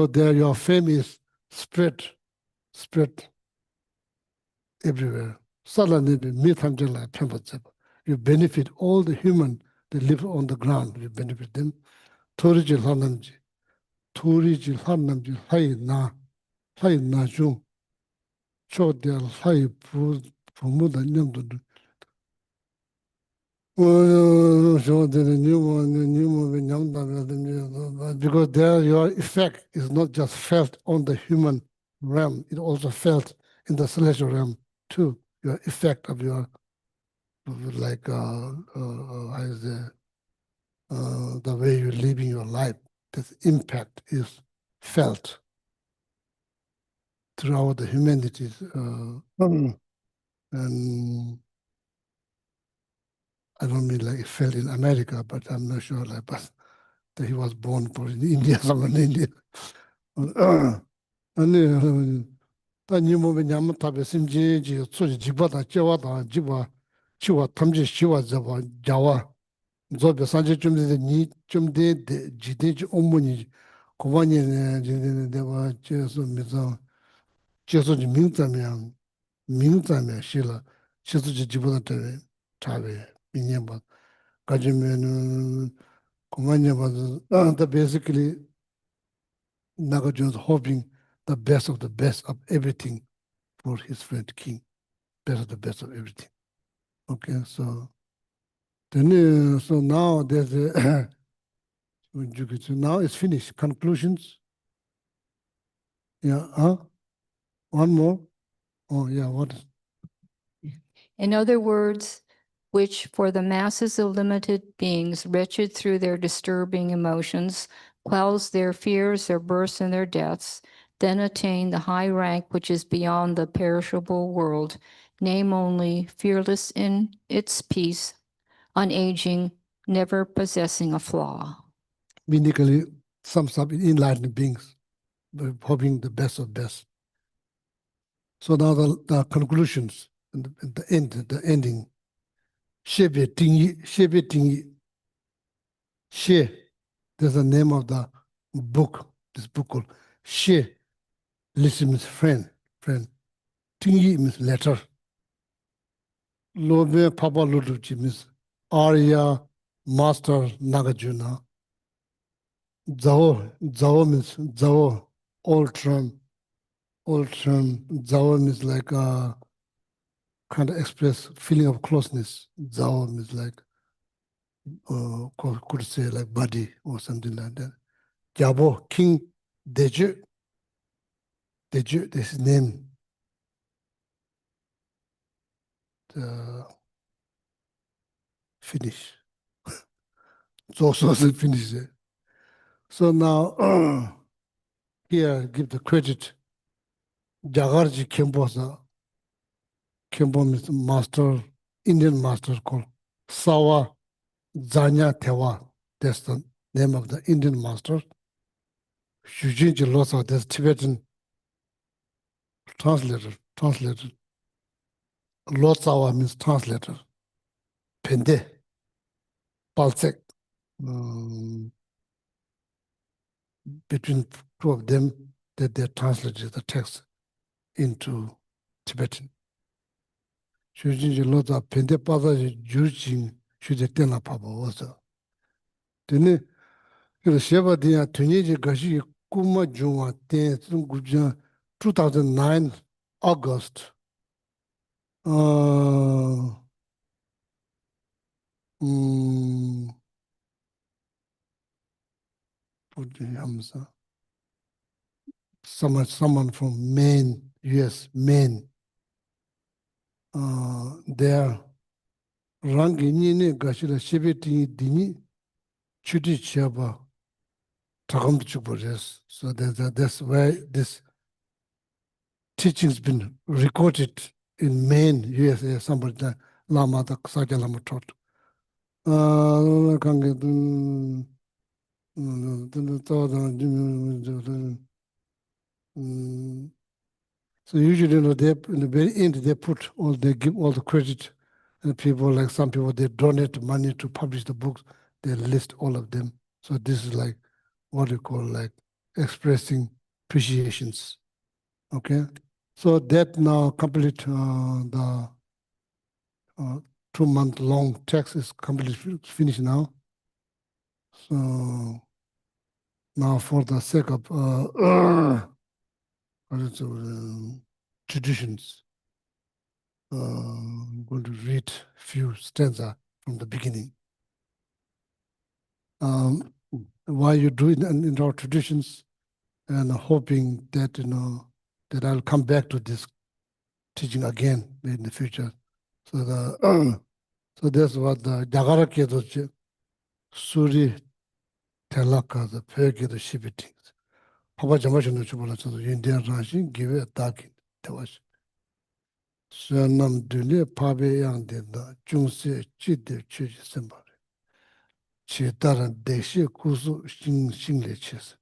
Speaker 5: there your fame is spread everywhere. You benefit all the human that live on the ground. You benefit them. Hai na jung. Chodel hai pumuda nyamdu. Because there your effect is not just felt on the human realm, it also felt in the celestial realm too. Your effect of your, like, the way you're living your life, this impact is felt throughout the humanities. And I don't mean like it felt in America, but I'm not sure, like, but that he was born in India, somewhere in India. And you move in Yamatabe Simji, Suji Jibata, Jawata, Jiba, Chiwa, Tamji, Shiva, Jawa, Zobe Sanji Jumdi, the Ni Jumde, the Jidij Omuni, Kowani, there were Jesu Mizan, Jesu Mingzamian, Mingzamian, Shila, Jesu Jibata, Tabe, Binyamba. Gajimen, the basically Nagarjuna's hoping the best of the best of everything for his friend king, best of the best of everything. Okay, so then so now there's a so now it's finished. Conclusions. Yeah, one more. Oh yeah, what is
Speaker 4: In other words, which for the masses of limited beings, wretched through their disturbing emotions, quells their fears, their births, and their deaths, then attain the high rank which is beyond the perishable world, name only, fearless in its peace, unaging, never possessing a flaw.
Speaker 5: basically sums up in enlightened beings, hoping the best of best. So now the conclusions and the ending. Shebe Tingyi. She, there's the name of the book, this book called She, listen means friend. Tingyi means letter. Lobe Papa Luduchi means Arya, Master Nagarjuna. Zao means Zao, old term. Zao means like kind of express feeling of closeness. Zao means like could say like body or something like that. Jabo, King Deju, this is his name. Finish. It's also finish. So now here give the credit. Jagarji Kembosa. Kembo means master, Indian master called Sawa Zanya Tewa. That's the name of the Indian master. Shujinji Losa, that's Tibetan translator. Lotsawa means translator. Pende, Palsek. Between two of them, that they translated the text into Tibetan. Shujinji Lotsa Pende Pada Jurjing Shujatena Papa also. Then Sheba Dia Tuniji Gashi Kuma Juma Ten 2009 August. Someone from Maine, US, Maine. There, Rangi Nini Gashila Shibiti Dini Chuti Chaba Takam Chupores. So that's why this teaching's been recorded in Maine, USA. Somebody that Lama the Saja Lama taught. So usually, they in the very end they give all the credit, and people like some people they donate money to publish the books. They list all of them. So this is like what you call like expressing appreciations. Okay, so that now complete the 2-month long text is completely finished now. So now for the sake of traditions, I'm going to read a few stanzas from the beginning. Why you do it in our traditions, and hoping that that I'll come back to this teaching again in the future. So so that's what the Jagara Kedoche Suri Telaka the Peke Shibitings. Papa Jamashino Chubala so Indian Rashi give a dark Tawash. Nam Dune Pabe Yang did the Jungse Chide Church Symbol. Chitaran Deshi Kusu Shingliches.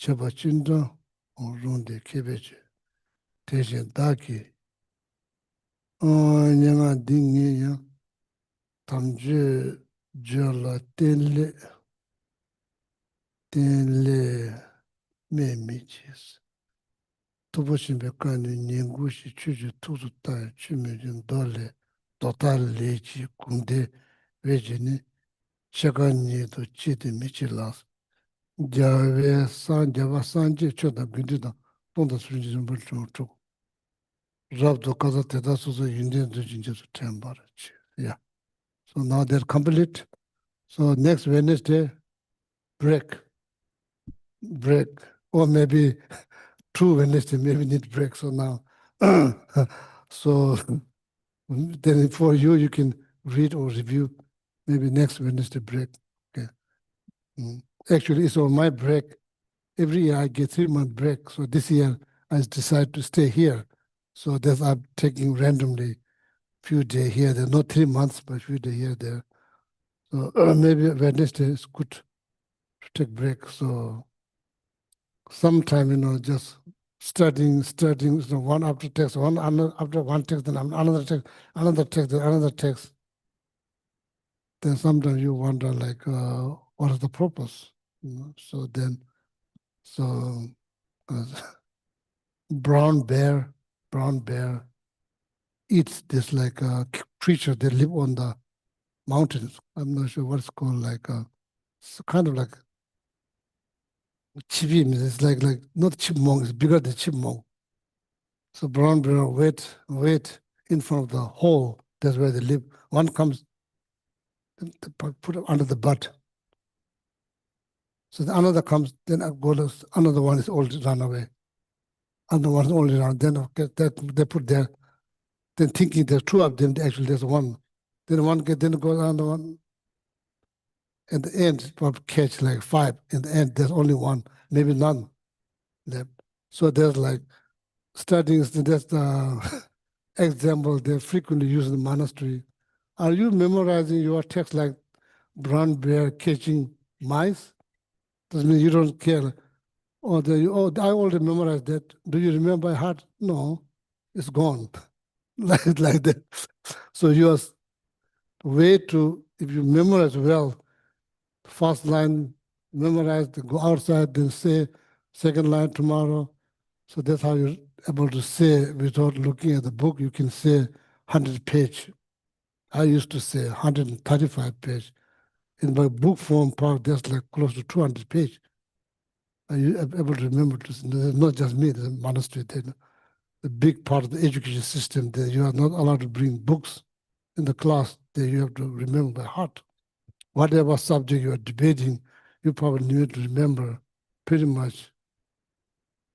Speaker 5: Chaba Chinda or Ronde Kebeche. Tejan Daki. Oh, Yanga Dingy Tamje Jola Tenle Memiches. Toboshin Bekani Ningushi Chuju Tuzuta Chimijin Dole Total Lechi Kunde Vejini Shakani to Chiti Michilas. Jave San Java Sanji Choda Gindida, Ponda Srinjin Bulchu. Rab to Kaza Teda Susa Indian to Ginger Tembarach. Yeah. So now they're complete. So next Wednesday, break. Or maybe 2 Wednesday, maybe need break. So now, so then for you, you can read or review maybe next Wednesday break. Okay. Actually, it's on my break. Every year I get 3 month break. So this year I decided to stay here. So that's I'm taking randomly few days here. There's not 3 months, but few days here there. So maybe Wednesday is good to take break. So sometime, just studying, so one after text, one after one text, then another text, then another text. Then sometimes you wonder like, what is the purpose? So then, uh, brown bear eats this like creature. They live on the mountains. I'm not sure what it's called. Like it's kind of like chivim. It's like not chipmunk. It's bigger than chipmunk. So brown bear wait in front of the hole. That's where they live. One comes, they put it under the butt. So the another comes, then another one is already run away. Another one is only run. Then okay, that they put there. Then thinking there's two of them, actually there's one. Then one then goes another one. At the end, probably catch like 5. In the end, there's only one, maybe none left. So there's like studying. That's the example they frequently use in the monastery. Are you memorizing your text like brown bear catching mice? Doesn't mean you don't care. I already memorized that. Do you remember by heart? No, it's gone. like that. So your way to, if you memorize well, first line memorize, go outside, then say second line tomorrow. So that's how you're able to say without looking at the book. You can say 100 page. I used to say 135 page. In my book form part, there's like close to 200 page. Are you able to remember this? Not just me, the monastery. The big part of the education system that you are not allowed to bring books in the class that you have to remember by heart. Whatever subject you are debating, you probably need to remember pretty much,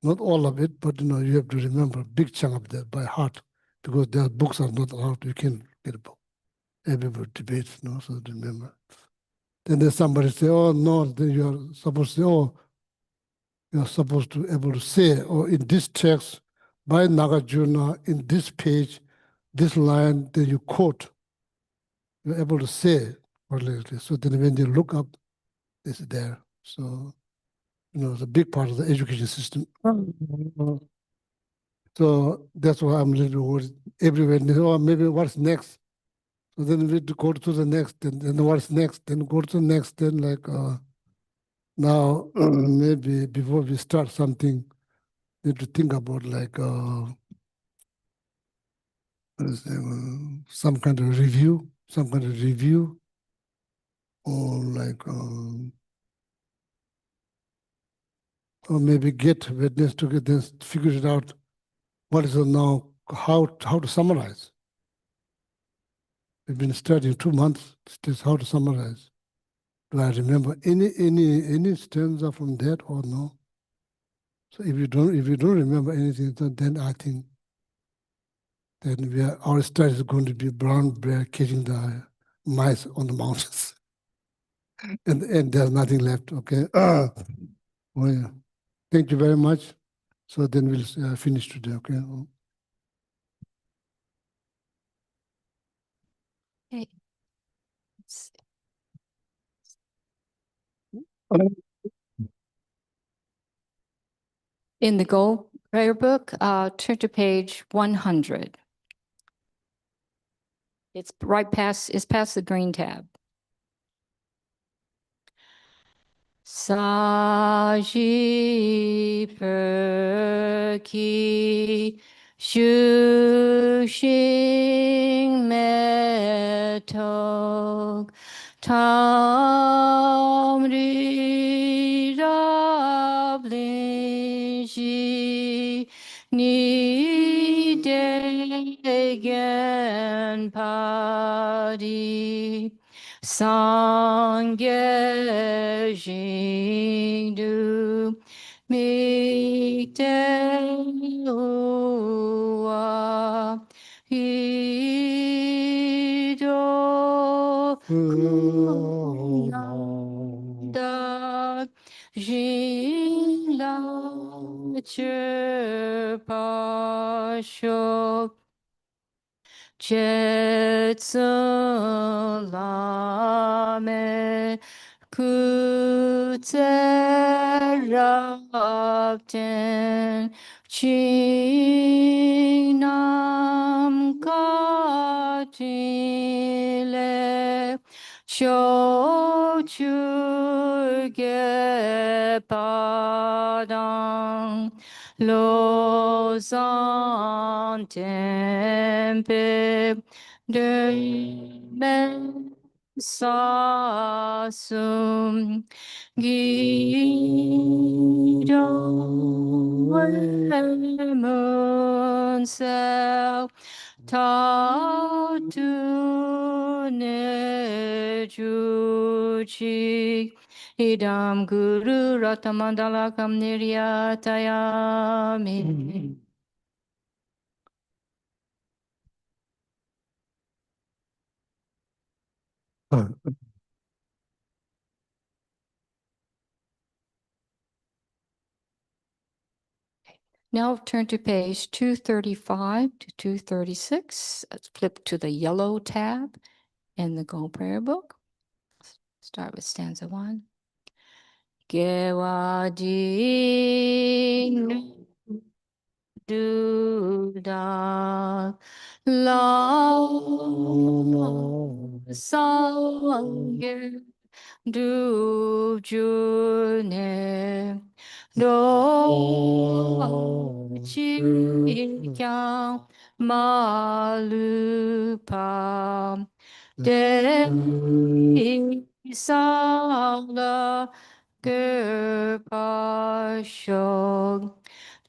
Speaker 5: not all of it, but you have to remember a big chunk of that by heart, because their books are not allowed. You can't get a book. Everybody debates, so remember. Then there's somebody say, oh no, then you are supposed to say, oh, you're supposed to be able to say, oh, in this text by Nagarjuna, in this page, this line, then you quote, you're able to say correctly. So then when they look up, it's there. So, it's a big part of the education system. So that's why I'm a little worried everywhere. Oh, maybe what's next? So then we go to the next, then what's next? Then go to the next, then like now maybe before we start something, need to think about like some kind of review, or like or maybe get witness to get this, figure it out. What is it now? How to summarize? We've been studying 2 months. Just how to summarize. Do I remember any stanza from that or no? So if you don't remember anything, then I think then our study is going to be brown bear catching the mice on the mountains, and there's nothing left. Okay. Well, yeah. Thank you very much. So then we'll finish today. Okay.
Speaker 4: Okay. Let's see. In the Gold Prayer Book, turn to page 100. It's past the green tab. Saji perki shu xing me tok Tamri Rablin Shi Ni Degen Padi Sangye Jingdu Mikte Ua Hido Kunanda Jila Chirpasho Chetsulame Kutserapten Chinam Katile Chochurge Padang Lausanne Tempe Dermen Sasum Gido Munsel Tatu Nejuchi Idam Guru Ratamandala Kam Niryatayami. Now turn to page 235 to 236. Let's flip to the yellow tab in the Go Prayer Book. Start with stanza 1. Gewadi Duda La Sangye Du June Do Chi Kyang Malupa De Isala Gerpashog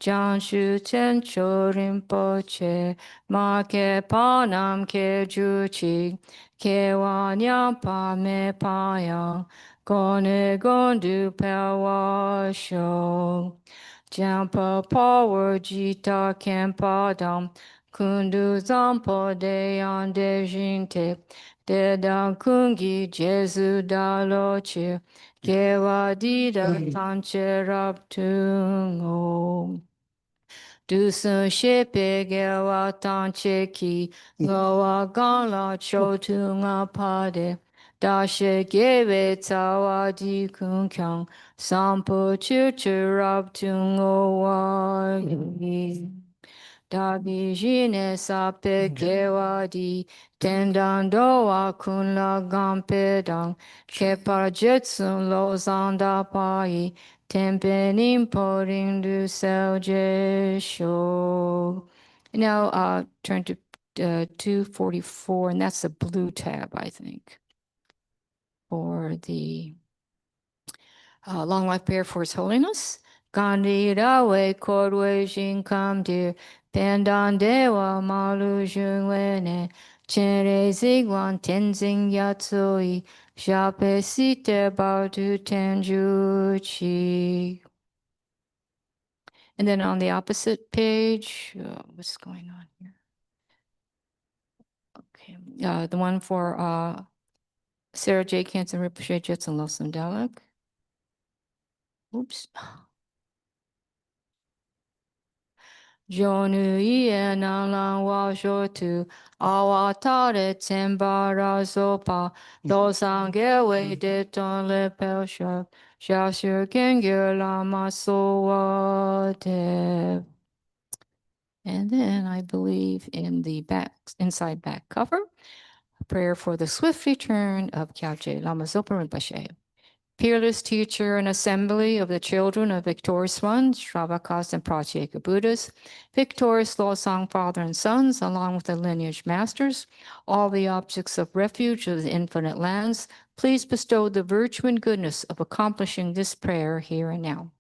Speaker 4: Janshu Tencho Rinpoche Ma Ke Panam Ke Juchi Ke Wanyam Pa Me Payang Gone Gondu Pawa Shog Jampa Power Jita Kempadam Kundu Zampo Deyan Dejinte Dedan Kungi Jesu Daloche Gewa Dida Tanche Raptungo Dusun Shepe Gewa Tanche Ki Gowa Gala Chotunga Pade Dashe Gewe Tawa Di Kunkyang Sampo Churchurab Tungo Wagi Dagi Jine Sape Gewa Di Tendan Doa Kunla Gampedang Kepar Jetsun Lo Zanda Pai Tempenin Poring Du Selje Sho. Now turn to 244, and that's the blue tab, I think, for the long life prayer for His Holiness. Gandhi Dawe Kodwe Jin Kam Dir Pendan Dewa Malu Junwene Chere Zigwan Tenzing Yatsui Shape Site Bardu Tenjuchi. And then on the opposite page, what's going on here? Okay, the one for Sarah J. Canson Rinpoche Jetson Losum Dalek. Oops. Jonu ie na lan wa jotu awa tare tembara zopa dosan gewe de ton le pel shak shasur gengir lama so de. And then I believe in the inside back cover, a prayer for the swift return of Kyalche Lama Zopa Rinpoche. peerless teacher and assembly of the children of victorious ones, Shravakas and Pratyeka Buddhas, victorious Losang father and sons, along with the lineage masters, all the objects of refuge of the infinite lands, please bestow the virtue and goodness of accomplishing this prayer here and now.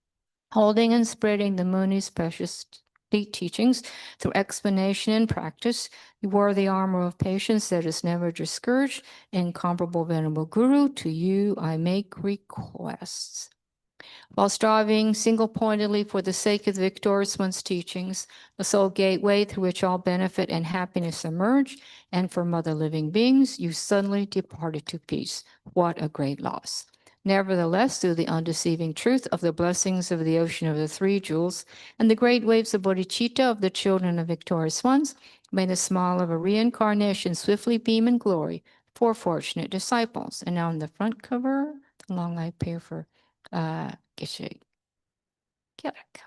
Speaker 4: Holding and spreading the Muni's precious teachings through explanation and practice, you wear the armor of patience that is never discouraged. Incomparable Venerable Guru, to you I make requests. While striving single-pointedly for the sake of the victorious one's teachings, the sole gateway through which all benefit and happiness emerge, and for mother living beings, you suddenly departed to peace. What a great loss. Nevertheless, through the undeceiving truth of the blessings of the ocean of the three jewels and the great waves of bodhicitta of the children of victorious ones, may the smile of a reincarnation swiftly beam in glory for fortunate disciples. And now on the front cover, the long life prayer for Geshe, Gelek.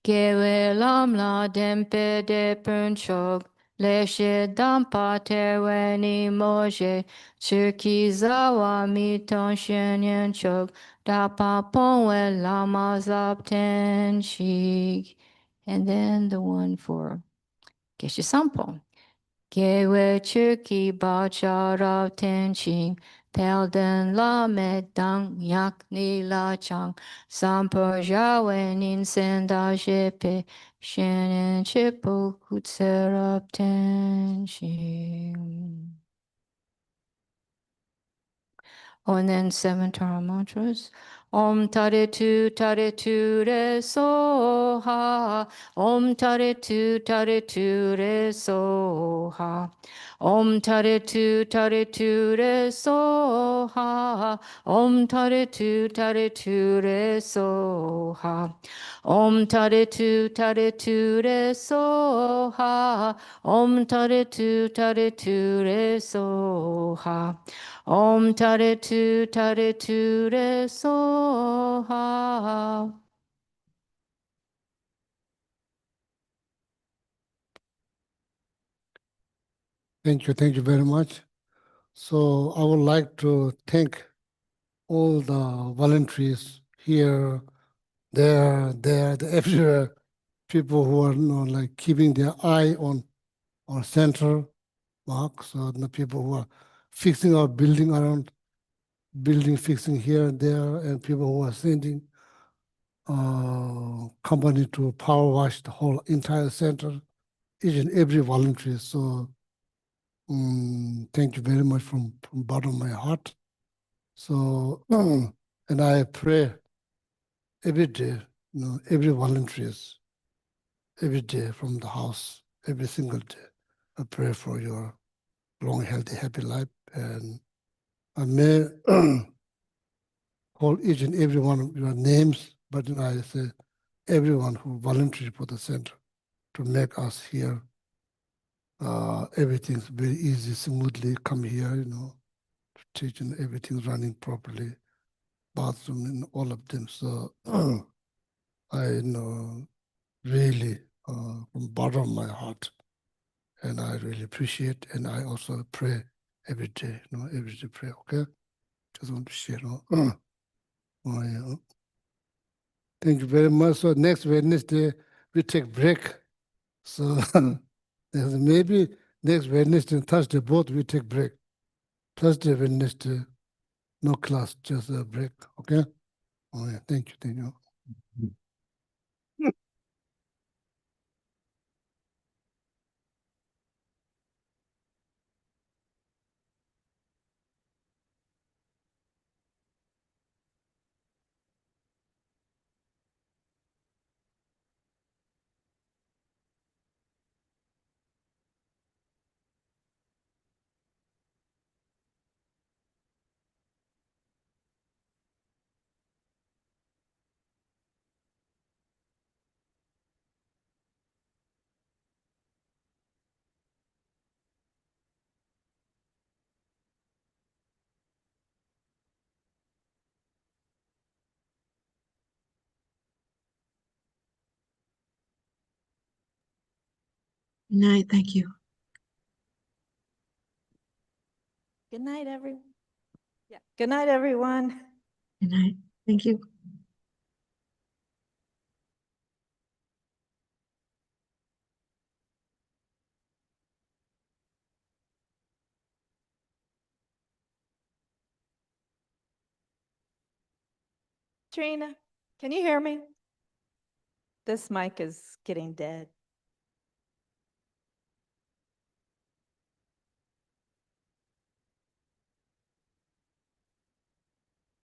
Speaker 4: Gewe lam la dempe de punchog, leshe dampa terweni moje, chirki zawa miton shenyan chog, dapa ponwe lama zapten shig. And then the one for Geshe Sampo. Gewe chirki bacharav tenching, pelden la medang yak ni la chang, sampo jawe nin senda jepe, shenen chipo kutserap tenching. Oh, and then 7 Tara mantras. Om tare tu re so ha. Om tare tu re so ha. Om tare tu re so ha. Om tare tu re so ha. Om tare tu re so ha. Om tare tu re so ha. Om tare tu re so ha.
Speaker 5: Thank you very much. So I would like to thank all the volunteers here, there, everywhere, people who are like keeping their eye on center mark. So the people who are fixing our building around, building fixing here and there, and people who are sending company to power wash the whole entire center, each and every volunteer. So thank you very much from bottom of my heart. So and I pray every day, every volunteers, every day from the house, every single day. I pray for your long, healthy, happy life, and I may call each and every one of your names, but I say everyone who volunteered for the center to make us here. Everything's very easy, smoothly come here, to teach, and everything's running properly, bathroom and all of them. So I really from bottom of my heart, and I really appreciate, and I also pray every day, every day pray, okay? Just want to share, oh, yeah. Thank you very much. So next Wednesday, we take break. So maybe next Wednesday and Thursday, both we take break. Thursday, Wednesday, no class, just a break, okay? Oh yeah, thank you.
Speaker 2: Good night. Thank you.
Speaker 1: Good night, everyone. Yeah. Good night, everyone.
Speaker 2: Good night. Thank you.
Speaker 1: Trina, can you hear me? This mic is getting dead.